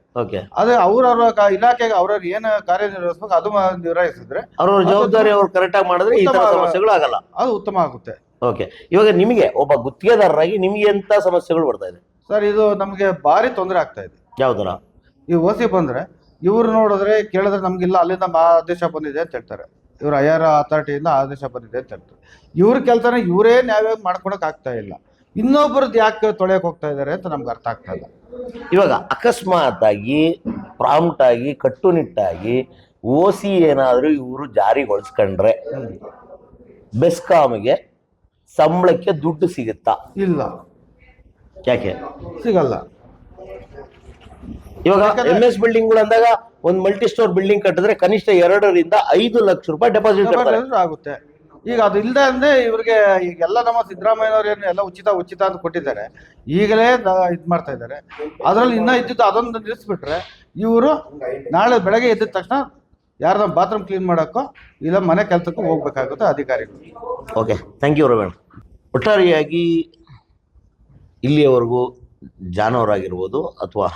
ಅದೇ ಅವ್ರವ್ರ ಇಲಾಖೆಗೆ ಅವ್ರವ್ರು ಏನು ಕಾರ್ಯನಿರ್ವಹಿಸ್ಬೇಕು ಅದು ನಿರ್ವಹಿಸಿದ್ರೆ ಅವ್ರವ್ರ ಜವಾಬ್ದಾರಿ ಅವ್ರು ಕರೆಕ್ಟ್ ಆಗಿ ಮಾಡಿದ್ರೆ ಈ ತರ ಸಮಸ್ಯೆಗಳು ಆಗಲ್ಲ, ಅದು ಉತ್ತಮ ಆಗುತ್ತೆ. ಓಕೆ, ಇವಾಗ ನಿಮಗೆ ಒಬ್ಬ ಗುತ್ತಿಗೆದಾರರಾಗಿ ನಿಮ್ಗೆ ಎಂತ ಸಮಸ್ಯೆಗಳು ಬರ್ತಾ ಇದೆ ಸರ್? ಇದು ನಮಗೆ ಭಾರಿ ತೊಂದರೆ ಆಗ್ತಾ ಇದೆ. ಯಾವ ತರ? ಈ ಓಸಿ ಬಂದ್ರೆ ಇವ್ರು ನೋಡಿದ್ರೆ ಕೇಳಿದ್ರೆ ನಮ್ಗಿಲ್ಲ, ಅಲ್ಲಿಂದ ಆದೇಶ ಬಂದಿದೆ ಅಂತ ಹೇಳ್ತಾರೆ. ಇವ್ರು ಹೈಯರ್ ಅಥಾರಿಟಿಯಿಂದ ಆದೇಶ ಬಂದಿದೆ ಅಂತ ಹೇಳ್ತಾರೆ. ಇವ್ರ ಕೆಲಸನ ಇವರೇ ನ್ಯಾಯ ಮಾಡ್ಕೊಳಕ್ ಆಗ್ತಾ ಇಲ್ಲ. ಇನ್ನೊಬ್ಬರದ್ದು ಯಾಕೆ ತೊಳೆಯಕ್ಕೆ ಹೋಗ್ತಾ ಇದ್ದಾರೆ ಅಂತ ನಮ್ಗೆ ಅರ್ಥ ಆಗ್ತಾ ಇಲ್ಲ. ಇವಾಗ ಅಕಸ್ಮಾತ್ ಆಗಿ ಪ್ರಾಂಪ್ಟ್ ಆಗಿ ಕಟ್ಟುನಿಟ್ಟಾಗಿ ಓಸಿ ಏನಾದರೂ ಇವರು ಜಾರಿಗೊಳಿಸ್ಕೊಂಡ್ರೆ ಬೆಸ್ಕಾಮ್ಗೆ ಸಂಬಳಕ್ಕೆ ದುಡ್ಡು ಸಿಗುತ್ತಾ? ಇಲ್ಲ, ಯಾಕೆ ಸಿಗಲ್ಲ. ಇವಾಗ MS ಬಿಲ್ಡಿಂಗ್ಗಳು ಅಂದಾಗ ಒಂದು ಮಲ್ಟಿ ಸ್ಟೋರ್ ಬಿಲ್ಡಿಂಗ್ ಕಟ್ಟಿದ್ರೆ ಕನಿಷ್ಠ 2 ರಿಂದ 5 ಲಕ್ಷ ರೂಪಾಯಿ ಡೆಪಾಸಿಟ್ ಆಗುತ್ತೆ. ಈಗ ಅದು ಇಲ್ಲದೆ ಅಂದ್ರೆ ಇವ್ರಿಗೆ ಈಗೆಲ್ಲ ನಮ್ಮ ಸಿದ್ದರಾಮಯ್ಯನವ್ರು ಏನು ಎಲ್ಲ ಉಚಿತ ಅಂತ ಕೊಟ್ಟಿದ್ದಾರೆ, ಈಗಲೇ ಇದು ಮಾಡ್ತಾ ಇದ್ದಾರೆ. ಅದರಲ್ಲಿ ಇನ್ನೂ ಇದ್ದಿದ್ದು ಅದೊಂದು ನಿಲ್ಲಿಸ್ಬಿಟ್ರೆ ಇವರು ನಾಳೆ ಬೆಳಗ್ಗೆ ಎದ್ದ ತಕ್ಷಣ ಯಾರ್ದ ಬಾತ್ರೂಮ್ ಕ್ಲೀನ್ ಮಾಡೋಕ್ಕೋ ಇಲ್ಲ ಮನೆ ಕೆಲಸಕ್ಕೂ ಹೋಗ್ಬೇಕಾಗುತ್ತೆ ಅಧಿಕಾರಿಗಳು. Okay, thank you Raveen. ಒಟ್ಟಾರೆಯಾಗಿ ಇಲ್ಲಿಯವರೆಗೂ ಜಾನವರಾಗಿರ್ಬೋದು ಅಥವಾ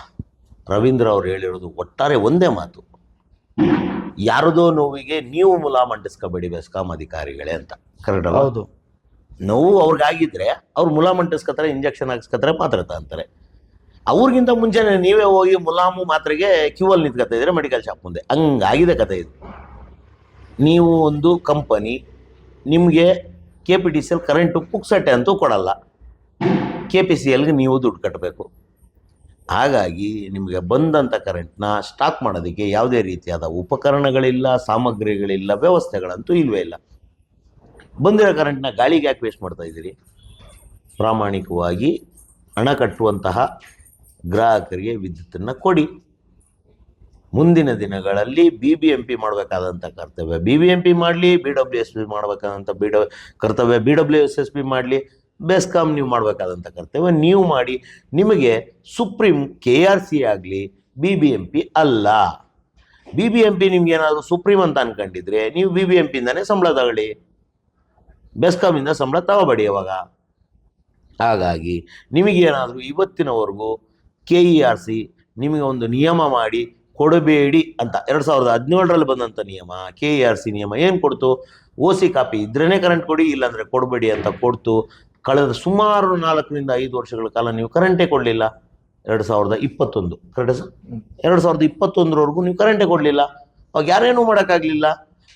ರವೀಂದ್ರ ಅವ್ರು ಹೇಳಿರೋದು ಒಟ್ಟಾರೆ ಒಂದೇ ಮಾತು, ಯಾರದೋ ನೋವಿಗೆ ನೀವು ಮುಲಾಮ್ ಅಂಟಿಸ್ಕೋಬೇಡಿ ಬೆಸ್ಕಾಂ ಅಧಿಕಾರಿಗಳೇ ಅಂತ. ಕರೆಕ್ಟ್ ಅಲ್ಲ? ಹೌದು. ನೋವು ಅವ್ರಿಗಾಗಿದ್ರೆ ಅವ್ರು ಮುಲಾಮ್ ಅಂಟಿಸ್ಕೊತಾರೆ, ಇಂಜೆಕ್ಷನ್ ಹಾಕ್ಸ್ಕೊತಾರೆ, ಮಾತ್ರೆ ಅಂತಾರೆ. ಅವ್ರಿಗಿಂತ ಮುಂಚೆನೆ ನೀವೇ ಹೋಗಿ ಮುಲಾಮು ಮಾತ್ರೆಗೆ ಕ್ಯೂ ಅಲ್ಲಿ ನಿಂತ್ಕೊತಾ ಇದ್ರೆ ಮೆಡಿಕಲ್ ಶಾಪ್ ಮುಂದೆ. ಹಂಗಾಗಿದೆ ಕತೆ ಇದು. ನೀವು ಒಂದು ಕಂಪನಿ, ನಿಮಗೆ KPTCL ಕರೆಂಟು ಪುಕ್ಸಟ್ಟೆ ಅಂತೂ ಕೊಡಲ್ಲ, KPCLಗೆ ನೀವು ದುಡ್ಡು ಕಟ್ಟಬೇಕು. ಹಾಗಾಗಿ ನಿಮಗೆ ಬಂದಂಥ ಕರೆಂಟ್ನ ಸ್ಟಾಕ್ ಮಾಡೋದಕ್ಕೆ ಯಾವುದೇ ರೀತಿಯಾದ ಉಪಕರಣಗಳಿಲ್ಲ, ಸಾಮಗ್ರಿಗಳಿಲ್ಲ, ವ್ಯವಸ್ಥೆಗಳಂತೂ ಇಲ್ಲವೇ ಇಲ್ಲ. ಬಂದಿರೋ ಕರೆಂಟ್ನ ಗಾಳಿಗೆ ಯಾಕೆ ವೇಸ್ಟ್ ಮಾಡ್ತಾ ಇದ್ದೀರಿ? ಪ್ರಾಮಾಣಿಕವಾಗಿ ಹಣ ಕಟ್ಟುವಂತಹ ಗ್ರಾಹಕರಿಗೆ ವಿದ್ಯುತ್ತನ್ನು ಕೊಡಿ. ಮುಂದಿನ ದಿನಗಳಲ್ಲಿ BBMP ಮಾಡಬೇಕಾದಂಥ ಕರ್ತವ್ಯ BBMP ಮಾಡಲಿ, BWSP ಮಾಡಬೇಕಾದಂಥ ಕರ್ತವ್ಯ BWSSP ಮಾಡಲಿ, ಬೆಸ್ಕಾಂ ನೀವು ಮಾಡಬೇಕಾದಂಥ ಕರ್ತವ್ಯ ನೀವು ಮಾಡಿ. ನಿಮಗೆ ಸುಪ್ರೀಂ KRC ಆಗಲಿ BBMP ಅಲ್ಲ. BBMP ನಿಮ್ಗೇನಾದರೂ ಸುಪ್ರೀಂ ಅಂತ ಅನ್ಕೊಂಡಿದ್ರೆ ನೀವು BBMPಯಿಂದನೇ ಸಂಬಳ ತಗೊಳ್ಳಿ, ಬೆಸ್ಕಾಮಿಂದ ಸಂಬಳ ತಗೋಬೇಡಿ ಅವಾಗ. ಹಾಗಾಗಿ ನಿಮಗೇನಾದರೂ ಇವತ್ತಿನವರೆಗೂ KERC ನಿಮಗೆ ಒಂದು ನಿಯಮ ಮಾಡಿ ಕೊಡಬೇಡಿ ಅಂತ 2017ರಲ್ಲಿ ಬಂದಂಥ ನಿಯಮ, KERC ನಿಯಮ ಏನು ಕೊಡ್ತು? OC ಕಾಪಿ ಇದ್ರೇ ಕರೆಂಟ್ ಕೊಡಿ, ಇಲ್ಲಾಂದರೆ ಕೊಡಬೇಡಿ ಅಂತ ಕೊಡ್ತು. ಕಳೆದ ಸುಮಾರು 4 ರಿಂದ 5 ವರ್ಷಗಳ ಕಾಲ ನೀವು ಕರೆಂಟೇ ಕೊಡಲಿಲ್ಲ. 2021 ಕರೆಕ್ಟ್ ಸರ್? 2021ರವರೆಗೂ ನೀವು ಕರೆಂಟೇ ಕೊಡಲಿಲ್ಲ. ಅವಾಗ ಯಾರೇನೂ ಮಾಡೋಕ್ಕಾಗಲಿಲ್ಲ.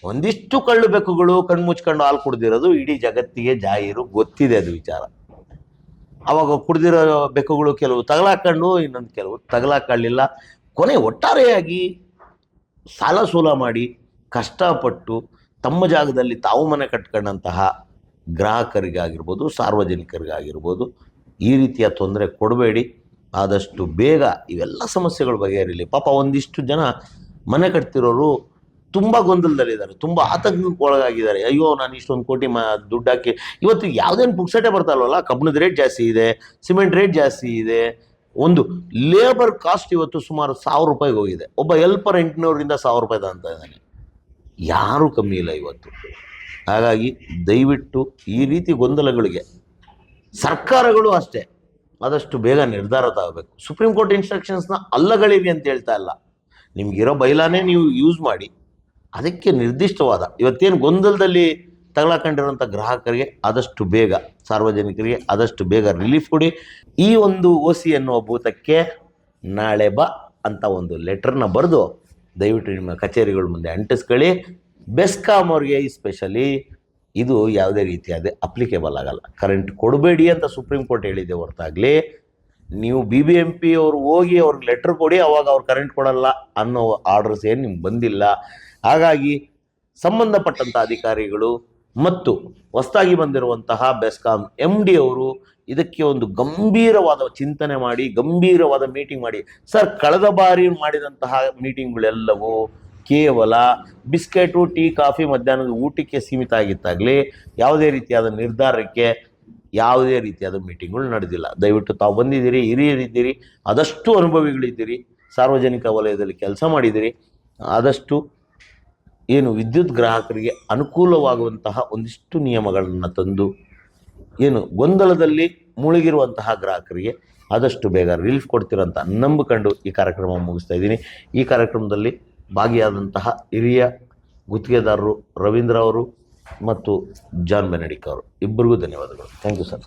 ಒಂದಿಷ್ಟು ಕಳ್ಳು ಬೆಕ್ಕುಗಳು ಕಣ್ಮುಚ್ಕೊಂಡು ಹಾಲು ಕುಡ್ದಿರೋದು ಇಡೀ ಜಗತ್ತಿಗೆ ಜಾಹೀರು, ಗೊತ್ತಿದೆ ಅದು ವಿಚಾರ. ಅವಾಗ ಕುಡ್ದಿರೋ ಬೆಕ್ಕುಗಳು ಕೆಲವು ತಗಲಾಕೊಂಡು, ಇನ್ನೊಂದು ಕೆಲವು ತಗಲಾಕೊಳ್ಳಿಲ್ಲ. ಕೊನೆ ಒಟ್ಟಾರೆಯಾಗಿ ಸಾಲ ಸೂಲ ಮಾಡಿ ಕಷ್ಟಪಟ್ಟು ತಮ್ಮ ಜಾಗದಲ್ಲಿ ತಾವು ಮನೆ ಕಟ್ಕೊಂಡಂತಹ ಗ್ರಾಹಕರಿಗಾಗಿರ್ಬೋದು, ಸಾರ್ವಜನಿಕರಿಗಾಗಿರ್ಬೋದು ಈ ರೀತಿಯ ತೊಂದರೆ ಕೊಡಬೇಡಿ. ಆದಷ್ಟು ಬೇಗ ಇವೆಲ್ಲ ಸಮಸ್ಯೆಗಳು ಬಗೆಹರಿಲಿ. ಪಾಪ ಒಂದಿಷ್ಟು ಜನ ಮನೆ ಕಟ್ತಿರೋರು ತುಂಬ ಗೊಂದಲದಲ್ಲಿದ್ದಾರೆ, ತುಂಬ ಆತಂಕಕ್ಕೆ ಒಳಗಾಗಿದ್ದಾರೆ. ಅಯ್ಯೋ ನಾನು ಇಷ್ಟೊಂದು ಕೋಟಿ ದುಡ್ಡು ಹಾಕಿ, ಇವತ್ತು ಯಾವುದೇನು ಪುಕ್ಸಟೆ ಬರ್ತಾಯಿಲ್ವಲ್ಲ, ಕಬ್ಬಿಣದ ರೇಟ್ ಜಾಸ್ತಿ ಇದೆ, ಸಿಮೆಂಟ್ ರೇಟ್ ಜಾಸ್ತಿ ಇದೆ, ಒಂದು ಲೇಬರ್ ಕಾಸ್ಟ್ ಇವತ್ತು ಸುಮಾರು 1000 ರೂಪಾಯಿಗೆ ಹೋಗಿದೆ. ಒಬ್ಬ ಹೆಲ್ಪರ್ 800ರಿಂದ 1000 ರೂಪಾಯಿ ಅಂತ ಇದ್ದಾನೆ. ಯಾರೂ ಕಮ್ಮಿ ಇಲ್ಲ ಇವತ್ತು. ಹಾಗಾಗಿ ದಯವಿಟ್ಟು ಈ ರೀತಿ ಗೊಂದಲಗಳಿಗೆ ಸರ್ಕಾರಗಳು ಅಷ್ಟೇ ಆದಷ್ಟು ಬೇಗ ನಿರ್ಧಾರ ತಗೋಬೇಕು. ಸುಪ್ರೀಂ ಕೋರ್ಟ್ ಇನ್ಸ್ಟ್ರಕ್ಷನ್ಸ್ನ ಅಲ್ಲಗಳಿವೆ ಅಂತ ಹೇಳ್ತಾ ಇಲ್ಲ, ನಿಮಗಿರೋ ಬೈಲಾನೇ ನೀವು ಯೂಸ್ ಮಾಡಿ. ಅದಕ್ಕೆ ನಿರ್ದಿಷ್ಟವಾದ ಇವತ್ತೇನು ಗೊಂದಲದಲ್ಲಿ ತಗಲಾಕೊಂಡಿರೋಂಥ ಗ್ರಾಹಕರಿಗೆ ಆದಷ್ಟು ಬೇಗ, ಸಾರ್ವಜನಿಕರಿಗೆ ಆದಷ್ಟು ಬೇಗ ರಿಲೀಫ್ ಕೊಡಿ. ಈ ಒಂದು OC ಅನ್ನುವ ಭೂತಕ್ಕೆ ನಾಳೆ ಬಾ ಅಂತ ಒಂದು ಲೆಟರ್ನ ಬರೆದು ದಯವಿಟ್ಟು ನಿಮ್ಮ ಕಚೇರಿಗಳ ಮುಂದೆ ಅಂಟಿಸ್ಕೊಳ್ಳಿ. ಬೆಸ್ಕಾಂ ಅವ್ರಿಗೆ ಸ್ಪೆಷಲಿ ಇದು ಯಾವುದೇ ರೀತಿಯಾದ ಅಪ್ಲಿಕೇಬಲ್ ಆಗಲ್ಲ. ಕರೆಂಟ್ ಕೊಡಬೇಡಿ ಅಂತ ಸುಪ್ರೀಂ ಕೋರ್ಟ್ ಹೇಳಿದೆ ಹೊರತಾಗಲಿ, ನೀವು BBMP ಅವರು ಹೋಗಿ ಅವ್ರಿಗೆ ಲೆಟ್ರ್ ಕೊಡಿ ಅವಾಗ ಅವ್ರು ಕರೆಂಟ್ ಕೊಡಲ್ಲ ಅನ್ನೋ ಆರ್ಡರ್ಸ್ ಏನು ನಿಮ್ಗೆ ಬಂದಿಲ್ಲ. ಹಾಗಾಗಿ ಸಂಬಂಧಪಟ್ಟಂಥ ಅಧಿಕಾರಿಗಳು ಮತ್ತು ಹೊಸದಾಗಿ ಬಂದಿರುವಂತಹ ಬೆಸ್ಕಾಂ MD ಅವರು ಇದಕ್ಕೆ ಒಂದು ಗಂಭೀರವಾದ ಚಿಂತನೆ ಮಾಡಿ, ಗಂಭೀರವಾದ ಮೀಟಿಂಗ್ ಮಾಡಿ. ಸರ್, ಕಳೆದ ಬಾರಿ ಮಾಡಿದಂತಹ ಮೀಟಿಂಗ್ಗಳೆಲ್ಲವೂ ಕೇವಲ ಬಿಸ್ಕೆಟು, ಟೀ, ಕಾಫಿ, ಮಧ್ಯಾಹ್ನದ ಊಟಕ್ಕೆ ಸೀಮಿತ ಆಗಿತ್ತಾಗಲಿ ಯಾವುದೇ ರೀತಿಯಾದ ನಿರ್ಧಾರಕ್ಕೆ ಯಾವುದೇ ರೀತಿಯಾದ ಮೀಟಿಂಗ್ಗಳು ನಡೆದಿಲ್ಲ. ದಯವಿಟ್ಟು ತಾವು ಬಂದಿದ್ದೀರಿ, ಹಿರಿಯರಿದ್ದೀರಿ, ಆದಷ್ಟು ಅನುಭವಿಗಳಿದ್ದೀರಿ, ಸಾರ್ವಜನಿಕ ವಲಯದಲ್ಲಿ ಕೆಲಸ ಮಾಡಿದ್ದೀರಿ. ಆದಷ್ಟು ಏನು ವಿದ್ಯುತ್ ಗ್ರಾಹಕರಿಗೆ ಅನುಕೂಲವಾಗುವಂತಹ ಒಂದಿಷ್ಟು ನಿಯಮಗಳನ್ನು ತಂದು ಏನು ಗೊಂದಲದಲ್ಲಿ ಮುಳುಗಿರುವಂತಹ ಗ್ರಾಹಕರಿಗೆ ಆದಷ್ಟು ಬೇಗ ರಿಲೀಫ್ ಕೊಡ್ತಿರೋಂಥ ನಂಬಿಕೊಂಡು ಈ ಕಾರ್ಯಕ್ರಮ ಮುಗಿಸ್ತಾ ಇದ್ದೀನಿ. ಈ ಕಾರ್ಯಕ್ರಮದಲ್ಲಿ ಭಾಗಿಯಾದಂತಹ ಹಿರಿಯ ಗುತ್ತಿಗೆದಾರರು ರವೀಂದ್ರ ಅವರು ಮತ್ತು ಜಾನ್ ಬೆನಡಿಕ್ ಅವರು ಇಬ್ಬರಿಗೂ ಧನ್ಯವಾದಗಳು. Thank you sir.